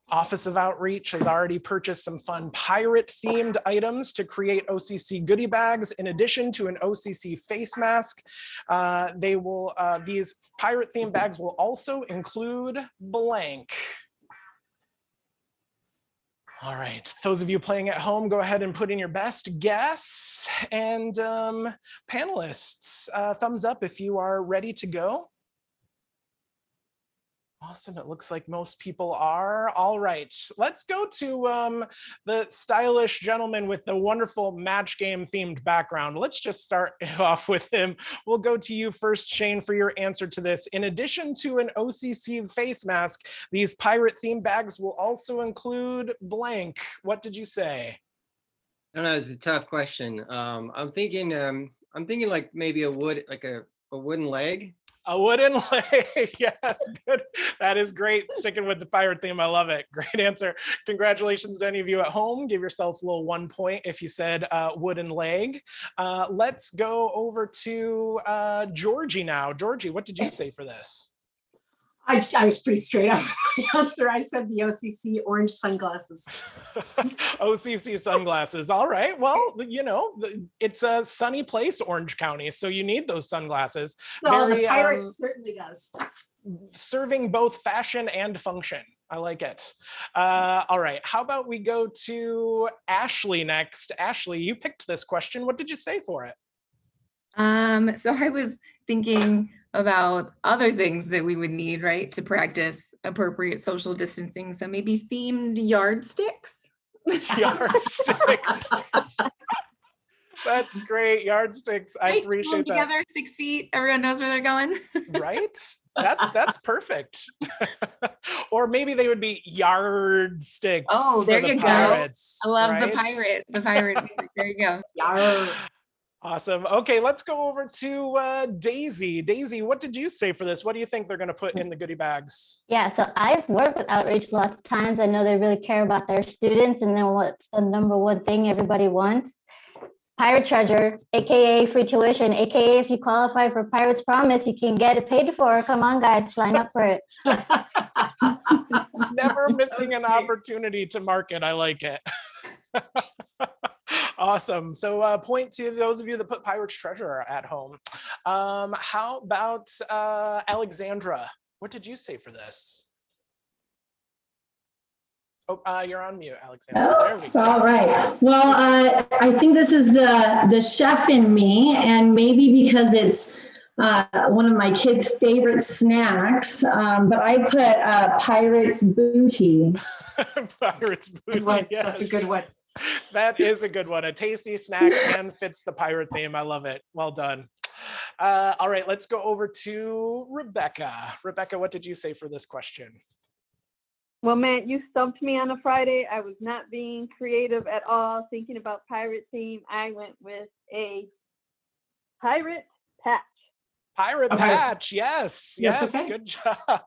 Office of Outreach has already purchased some fun pirate-themed items to create OCC goodie bags. In addition to an OCC face mask, these pirate-themed bags will also include blank. All right, those of you playing at home, go ahead and put in your best guess. And panelists, thumbs up if you are ready to go. Awesome. It looks like most people are. All right. Let's go to the stylish gentleman with the wonderful match game themed background. Let's just start off with him. We'll go to you first, Shane, for your answer to this. In addition to an OCC face mask, these pirate themed bags will also include blank. What did you say? I don't know. It's a tough question. I'm thinking like maybe a wooden leg. A wooden leg. Yes, good. That is great. Sticking with the pirate theme. I love it. Great answer. Congratulations to any of you at home. Give yourself a little 1 point if you said wooden leg. Let's go over to Georgie now. Georgie, what did you say for this? I was pretty straight up with my answer. I said the OCC orange sunglasses. OCC sunglasses. All right. Well, you know, it's a sunny place, Orange County, so you need those sunglasses. No, the pirate certainly does. Serving both fashion and function. I like it. All right. How about we go to Ashley next? Ashley, you picked this question. What did you say for it? So I was thinking about other things that we would need, right, to practice appropriate social distancing. So maybe themed yardsticks. Yardsticks. That's great. Yardsticks. I Right, appreciate that. together, 6 feet. Everyone knows where they're going. Right? That's perfect. Or maybe they would be yardsticks. Oh, there for the you pirates, go. I love right? the pirate. There you go. Yarr. Awesome. Okay, let's go over to Daisy. Daisy, what did you say for this? What do you think they're going to put in the goodie bags? Yeah, so I've worked with outreach lots of times. I know they really care about their students, and then what's the number one thing everybody wants? Pirate treasure, aka free tuition, aka if you qualify for Pirate's Promise, you can get it paid for. Come on, guys, sign up for it. Never missing an opportunity to market. I like it. Awesome. So point to those of you that put Pirate's Treasure at home. How about Alexandra? What did you say for this? Oh, you're on mute, Alexandra. There we go. All right. Well, I think this is the chef in me, and maybe because it's one of my kids' favorite snacks, but I put Pirate's Booty. Pirate's Booty. Yes. That's a good one. That is a good one. A tasty snack and fits the pirate theme. I love it. Well done. All right, let's go over to Rebecca. Rebecca, what did you say for this question? Well, Matt, you stumped me on a Friday. I was not being creative at all, thinking about pirate theme. I went with a pirate patch. Pirate patch, yes, That's yes, okay. good job,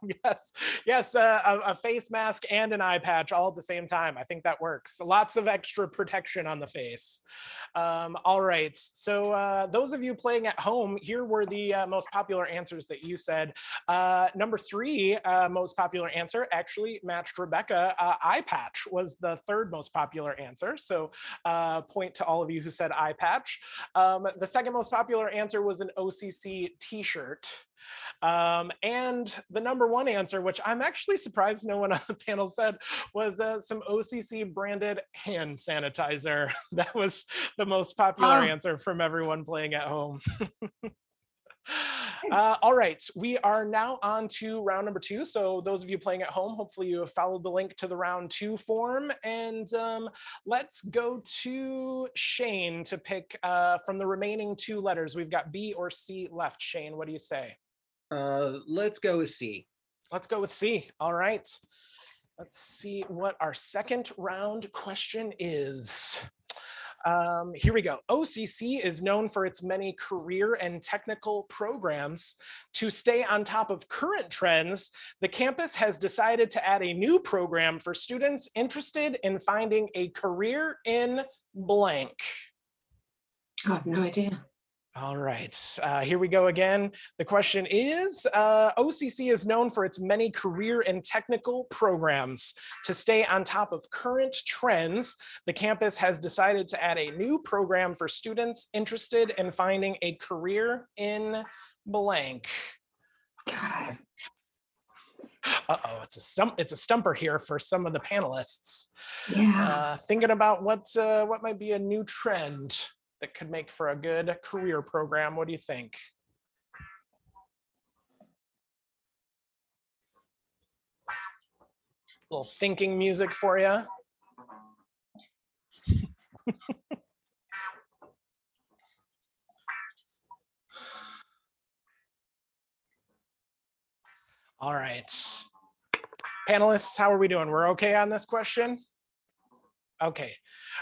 yes, a face mask and an eye patch all at the same time. I think that works. Lots of extra protection on the face. All right, so those of you playing at home, here were the most popular answers that you said. Number 3 most popular answer actually matched Rebecca. Eye patch was the 3rd most popular answer, so point to all of you who said eye patch. The 2nd most popular answer was an OCC t-shirt. And the number 1 answer, which I'm actually surprised no one on the panel said, was some OCC branded hand sanitizer. That was the most popular answer from everyone playing at home. All right, we are now on to round number 2. So those of you playing at home, hopefully you have followed the link to the round 2 form. And let's go to Shane to pick from the remaining 2 letters. We've got B or C left. Shane, what do you say? Let's go with C. Let's go with C. All right. Let's see what our second round question is. Here we go. OCC is known for its many career and technical programs. To stay on top of current trends, the campus has decided to add a new program for students interested in finding a career in blank. I have no idea. All right, here we go again. The question is, OCC is known for its many career and technical programs. To stay on top of current trends, the campus has decided to add a new program for students interested in finding a career in blank. God. Uh-oh, it's a stumper here for some of the panelists. Yeah. Thinking about what might be a new trend that could make for a good career program. What do you think? Little thinking music for you. All right. Panelists, how are we doing? We're okay on this question? Okay.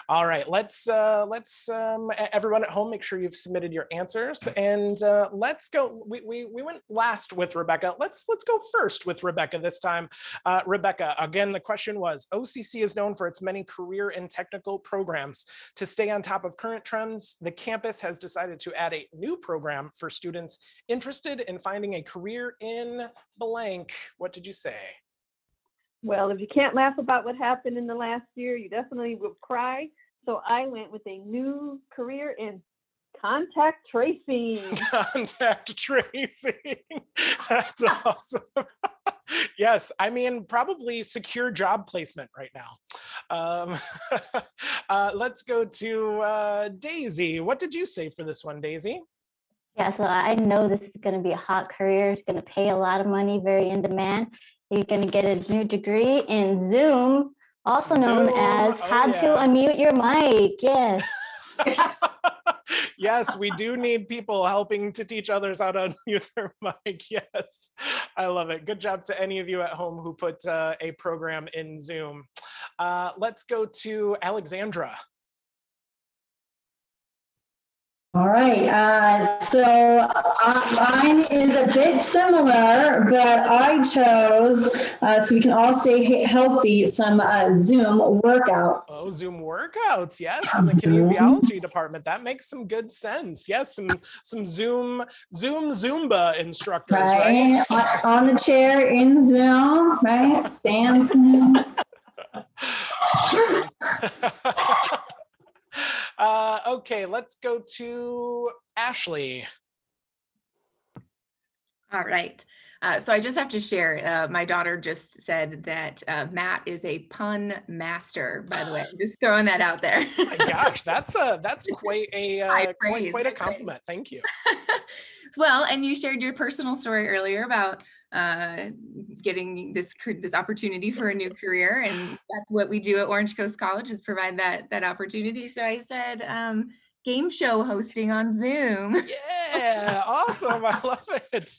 All right. Let's everyone at home, make sure you've submitted your answers, and let's go. We went last with Rebecca. Let's go first with Rebecca this time. Rebecca, again, the question was, OCC is known for its many career and technical programs. To stay on top of current trends, the campus has decided to add a new program for students interested in finding a career in blank. What did you say? Well, if you can't laugh about what happened in the last year, you definitely will cry. So I went with a new career in contact tracing. Contact tracing. That's awesome. Yes, I mean, probably secure job placement right now. Let's go to Daisy. What did you say for this one, Daisy? Yeah, so I know this is going to be a hot career. It's going to pay a lot of money, very in demand. You're going to get a new degree in Zoom, also known as how to unmute your mic. Yes. Yes, we do need people helping to teach others how to unmute their mic. Yes, I love it. Good job to any of you at home who put a program in Zoom. Let's go to Alexandra. All right, so mine is a bit similar, but I chose, so we can all stay healthy, some Zoom workouts. Oh, Zoom workouts, yes, in the kinesiology department. That makes some good sense. Yes, some Zoom Zumba instructors, right? On the chair in Zoom, right? Dancing. Awesome. Okay, let's go to Ashley. All right. So I just have to share, my daughter just said that Matt is a pun master, by the way. Just throwing that out there. Gosh, that's quite a quite a compliment. Thank you. Well, and you shared your personal story earlier about getting this opportunity for a new career, and that's what we do at Orange Coast College, is provide that opportunity. So I said game show hosting on Zoom. Yeah, awesome. I love it.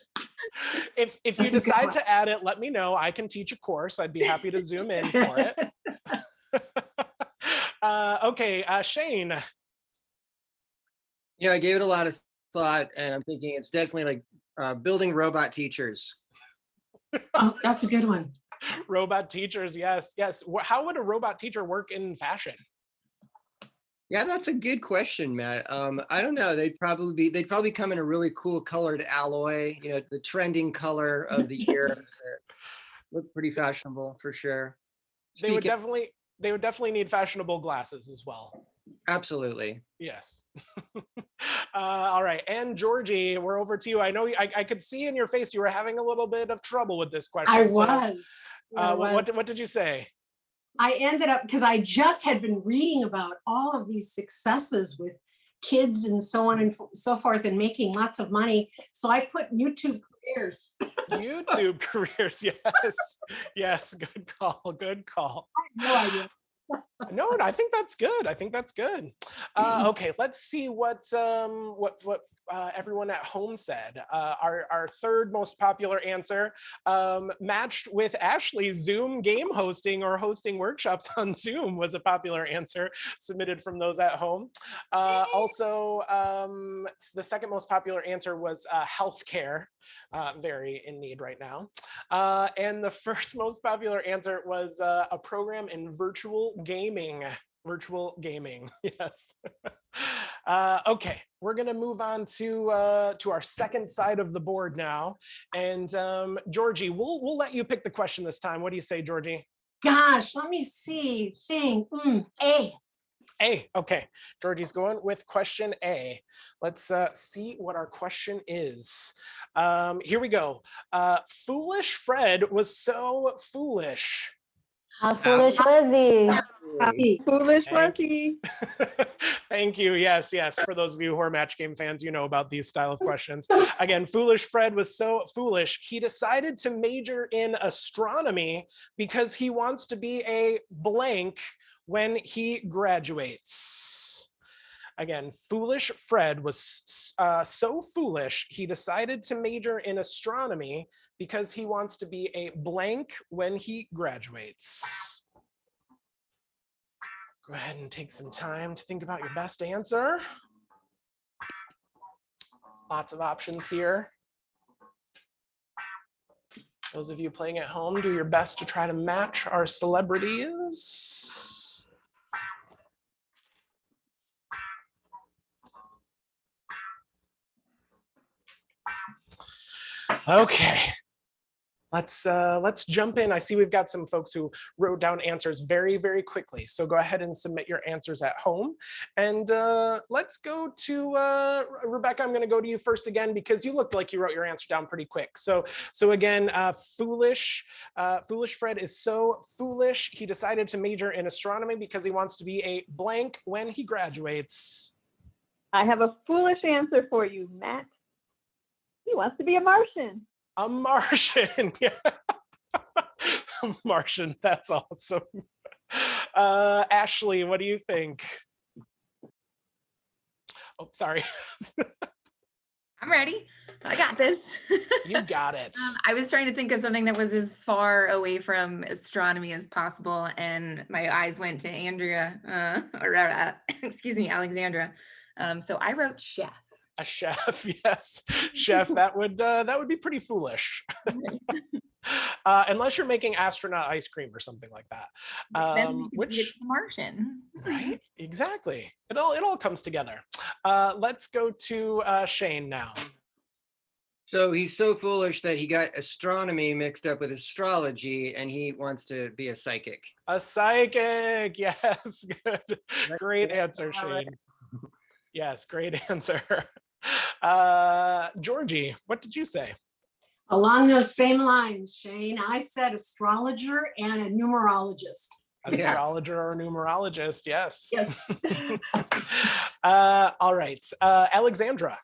If you decide to add it, let me know. I can teach a course. I'd be happy to Zoom in for it. Okay, Shane. I gave it a lot of thought, and I'm thinking it's definitely like building robot teachers. Oh, that's a good one. Robot teachers, yes. How would a robot teacher work in fashion? Yeah, that's a good question, Matt. I don't know. They'd probably come in a really cool colored alloy, the trending color of the year. Look pretty fashionable for sure. They would definitely need fashionable glasses as well. Absolutely. Yes. All right, and Georgie, we're over to you. I know I could see in your face you were having a little bit of trouble with this question. I was. What did you say? I ended up, because I just had been reading about all of these successes with kids and so on and so forth, and making lots of money. So I put YouTube careers. YouTube careers, yes. Yes, good call. I have no idea. No, I think that's good. Okay, let's see what everyone at home said. Our third most popular answer, matched with Ashley's Zoom game hosting or hosting workshops on Zoom, was a popular answer submitted from those at home. Also, the second most popular answer was healthcare, very in need right now. And the first most popular answer was a program in virtual gaming. Yes. Okay, we're gonna move on to our second side of the board now, and Georgie, we'll let you pick the question this time. What do you say, Georgie? Gosh, let me see. A. Okay, Georgie's going with question A. Let's see what our question is. Here we go. Foolish Fred was so foolish. How foolish was he? How foolish was Thank he? Thank you. Yes, yes. For those of you who are match game fans, you know about these style of questions. Again, Foolish Fred was so foolish, he decided to major in astronomy because he wants to be a blank when he graduates. Again, Foolish Fred was so foolish, he decided to major in astronomy because he wants to be a blank when he graduates. Go ahead and take some time to think about your best answer. Lots of options here. Those of you playing at home, do your best to try to match our celebrities. Okay. Let's jump in. I see we've got some folks who wrote down answers very, very quickly. So go ahead and submit your answers at home. And let's go to Rebecca. I'm going to go to you first again because you looked like you wrote your answer down pretty quick. So again, Foolish Fred is so foolish. He decided to major in astronomy because he wants to be a blank when he graduates. I have a foolish answer for you, Matt. He wants to be a Martian. A Martian, yeah. A Martian, that's awesome. Ashley, what do you think? Oh, sorry. I'm ready. I got this. You got it. I was trying to think of something that was as far away from astronomy as possible, and my eyes went to Andrea, excuse me, Alexandra. So I wrote chef. A chef, yes, chef. That would be pretty foolish, unless you're making astronaut ice cream or something like that. Which it's the Martian, right? Exactly. It all comes together. Let's go to Shane now. So he's so foolish that he got astronomy mixed up with astrology, and he wants to be a psychic. A psychic, yes, good, great answer, Shane. Yes, great answer. Georgie, what did you say? Along those same lines, Shane, I said astrologer and a numerologist. Astrologer or numerologist, yes. Yes. All right, Alexandra.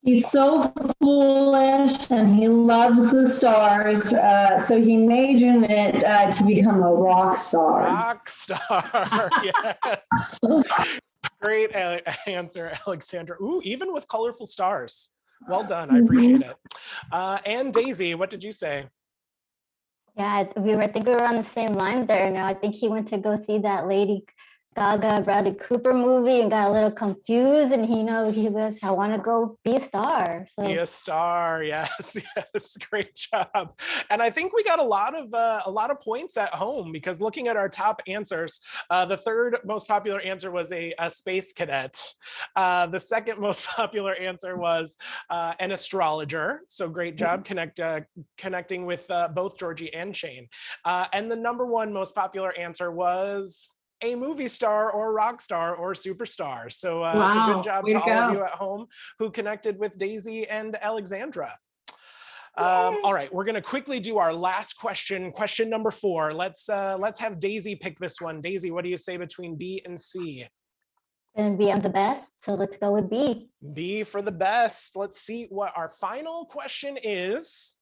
He's so foolish and he loves the stars, so he majored in it to become a rock star. Rock star, yes. Great answer, Alexandra. Ooh, even with colorful stars. Well done, I appreciate it. And Daisy, what did you say? Yeah, I think we were on the same lines there. Now I think he went to go see that Lady Gaga Bradley Cooper movie and got a little confused, and he goes, I want to go be a star. So Be a star, yes, yes, great job. And I think we got a lot of points at home because looking at our top answers, the third most popular answer was a space cadet. The second most popular answer was an astrologer. So great job connecting with both Georgie and Shane. And the number one most popular answer was a movie star or rock star or superstar. So, so good job to all of you at home who connected with Daisy and Alexandra. All right, we're going to quickly do our last question, question number 4. Let's have Daisy pick this one. Daisy, what do you say between B and C? gonna be on the best, so let's go with B. B for the best. Let's see what our final question is.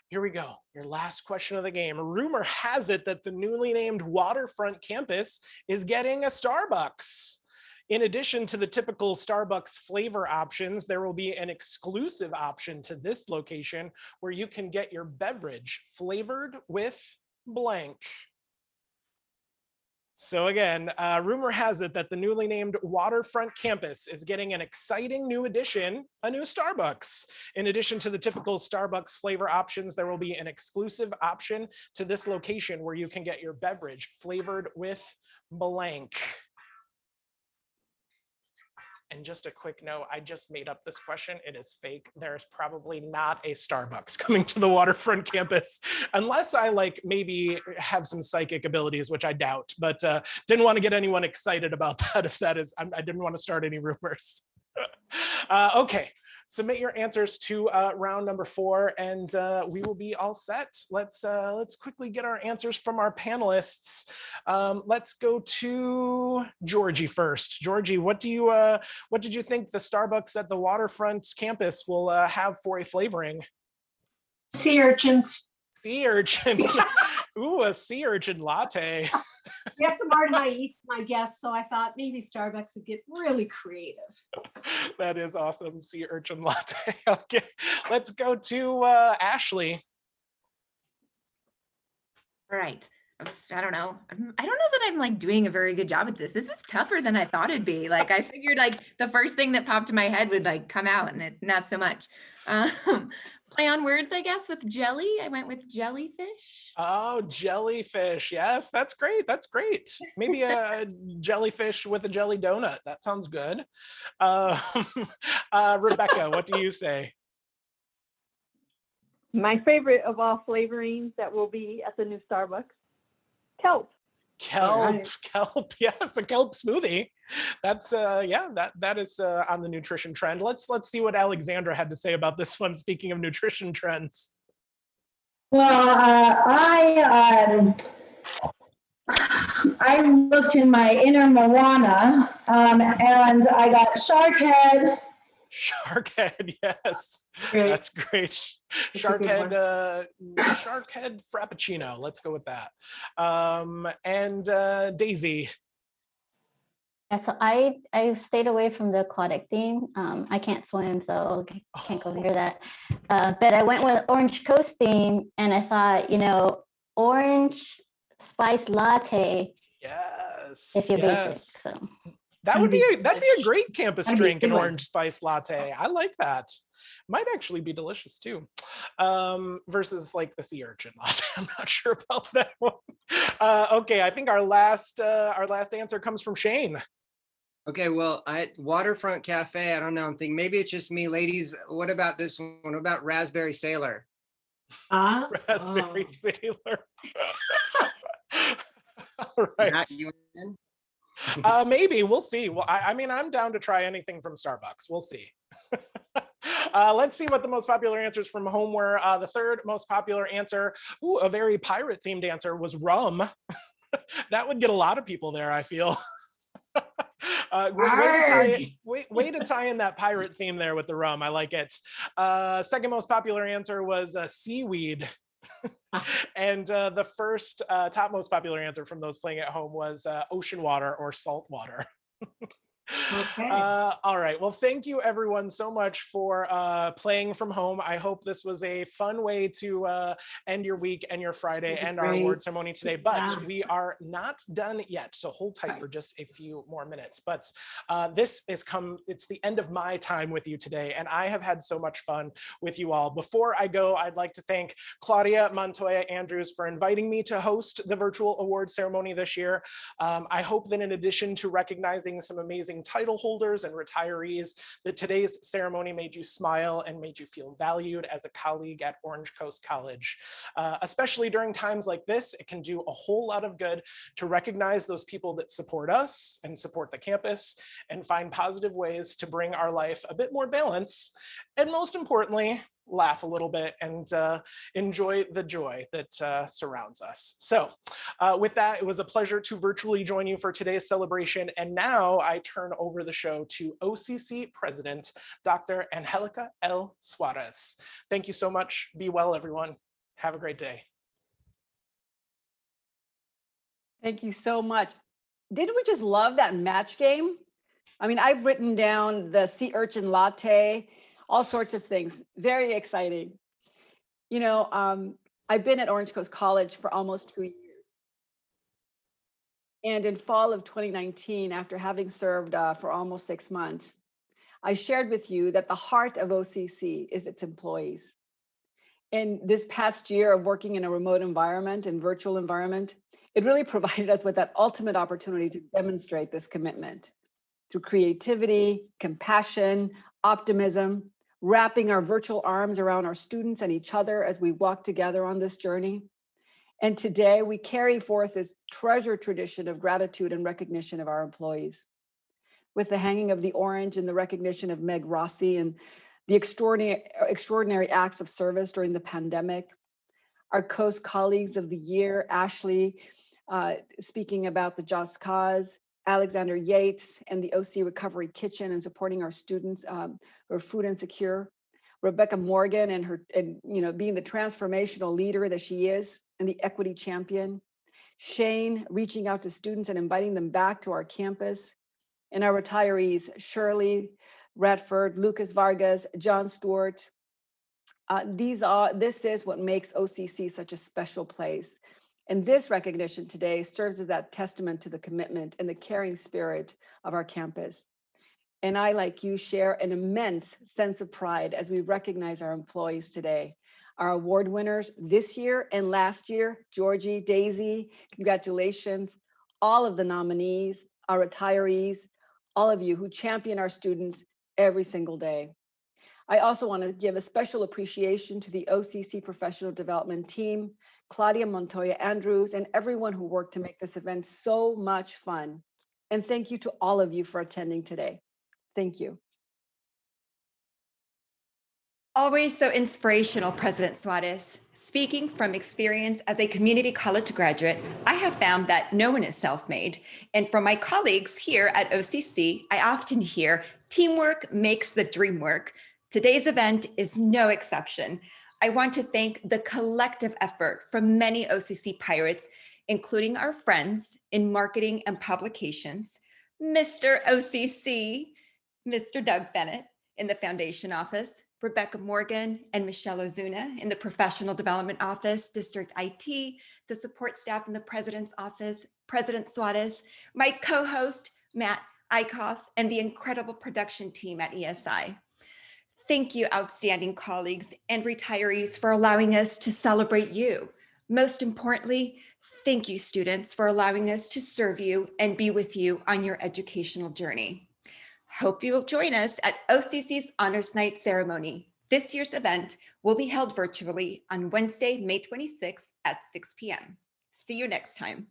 Here we go. Your last question of the game. Rumor has it that the newly named waterfront campus is getting a Starbucks. In addition to the typical Starbucks flavor options, there will be an exclusive option to this location where you can get your beverage flavored with blank. So again, rumor has it that the newly named waterfront campus is getting an exciting new addition, a new Starbucks. In addition to the typical Starbucks flavor options, there will be an exclusive option to this location where you can get your beverage flavored with blank. And just a quick note, I just made up this question. It is fake. There's probably not a Starbucks coming to the waterfront campus, unless I maybe have some psychic abilities, which I doubt, but didn't want to get anyone excited about that if that is, I didn't want to start any rumors. Okay, submit your answers to round number 4, and we will be all set. Let's quickly get our answers from our panelists. Let's go to Georgie first. Georgie, what did you think the Starbucks at the Waterfront campus will have for a flavoring? Sea urchins. Sea urchin. Ooh, a sea urchin latte. You have to mark my guess, so I thought maybe Starbucks would get really creative. That is awesome. Sea urchin latte. Okay, let's go to Ashley. All right. I don't know. I don't know that I'm like doing a very good job at this. This is tougher than I thought it'd be. Like I figured like the first thing that popped in my head would like come out, and not so much. Play on words, I guess, with jelly. I went with jellyfish. Oh, jellyfish. Yes, that's great. That's great. Maybe a jellyfish with a jelly donut. That sounds good. Rebecca, what do you say? My favorite of all flavorings that will be at the new Starbucks, kelp. Kelp, yes, a kelp smoothie. That's that is on the nutrition trend. Let's see what Alexandra had to say about this one. Speaking of nutrition trends. Well, I looked in my inner Moana, and I got shark head. Shark head, yes, Great. That's great. Shark head frappuccino. Let's go with that. And Daisy. Yeah, so I stayed away from the aquatic theme. I can't swim, so can't go near that. But I went with Orange Coast theme, and I thought, orange spice latte. Yes. If you're yes. basic, so. That'd be a great campus drink, an orange spice latte. I like that. Might actually be delicious too. Versus like the sea urchin latte. I'm not sure about that one. Okay, I think our last answer comes from Shane. Okay, well, Waterfront Cafe, I don't know. I'm thinking maybe it's just me. Ladies, what about this one? What about Raspberry Sailor? Raspberry Sailor. All right. Matt, you in? Maybe we'll see. Well, I mean, I'm down to try anything from Starbucks. We'll see. Let's see what the most popular answers from home were. The third most popular answer, a very pirate themed answer, was rum. That would get a lot of people there, I feel. Way to tie in that pirate theme there with the rum. I like it. Second most popular answer was seaweed. And the first top most popular answer from those playing at home was ocean water or salt water. Okay. All right. Well, thank you everyone so much for playing from home. I hope this was a fun way to end your week and your Friday and our award ceremony today, but we are not done yet. So hold tight for just a few more minutes. But it's the end of my time with you today, and I have had so much fun with you all. Before I go, I'd like to thank Claudia Montoya Andrews for inviting me to host the virtual award ceremony this year. I hope that in addition to recognizing some amazing title holders and retirees, that today's ceremony made you smile and made you feel valued as a colleague at Orange Coast College. Especially during times like this, it can do a whole lot of good to recognize those people that support us and support the campus and find positive ways to bring our life a bit more balance. And most importantly, laugh a little bit and enjoy the joy that surrounds us. So with that, it was a pleasure to virtually join you for today's celebration. And now I turn over the show to OCC President, Dr. Angelica L. Suarez. Thank you so much. Be well, everyone. Have a great day. Thank you so much. Didn't we just love that match game? I mean, I've written down the sea urchin latte, all sorts of things. Very exciting. I've been at Orange Coast College for almost 2 years. And in fall of 2019, after having served for almost 6 months, I shared with you that the heart of OCC is its employees. In this past year of working in a remote environment and virtual environment, it really provided us with that ultimate opportunity to demonstrate this commitment through creativity, compassion, optimism, wrapping our virtual arms around our students and each other as we walk together on this journey. And today we carry forth this treasured tradition of gratitude and recognition of our employees. With the hanging of the orange and the recognition of Meg Rossi and the extraordinary acts of service during the pandemic, our Coast Colleagues of the Year, Ashley, speaking about the Just Cause, Alexander Yates and the OC Recovery Kitchen and supporting our students who are food insecure, Rebecca Morgan and being the transformational leader that she is and the equity champion, Shane reaching out to students and inviting them back to our campus, and our retirees, Shirley Radford, Lucas Vargas, John Stewart. This is what makes OCC such a special place. And this recognition today serves as that testament to the commitment and the caring spirit of our campus. And I, like you, share an immense sense of pride as we recognize our employees today. Our award winners this year and last year, Georgie, Daisy, congratulations. All of the nominees, our retirees, all of you who champion our students every single day. I also want to give a special appreciation to the OCC professional development team, Claudia Montoya Andrews, and everyone who worked to make this event so much fun. And thank you to all of you for attending today. Thank you. Always so inspirational, President Suarez. Speaking from experience as a community college graduate, I have found that no one is self-made. And from my colleagues here at OCC, I often hear teamwork makes the dream work. Today's event is no exception. I want to thank the collective effort from many OCC Pirates, including our friends in marketing and publications, Mr. OCC, Mr. Doug Bennett in the Foundation Office, Rebecca Morgan and Michelle Ozuna in the Professional Development Office, District IT, the support staff in the President's Office, President Suarez, my co-host, Matt Eichhoff, and the incredible production team at ESI. Thank you, outstanding colleagues and retirees, for allowing us to celebrate you. Most importantly, thank you, students, for allowing us to serve you and be with you on your educational journey. Hope you will join us at OCC's Honors Night ceremony. This year's event will be held virtually on Wednesday, May 26th at 6 p.m. See you next time.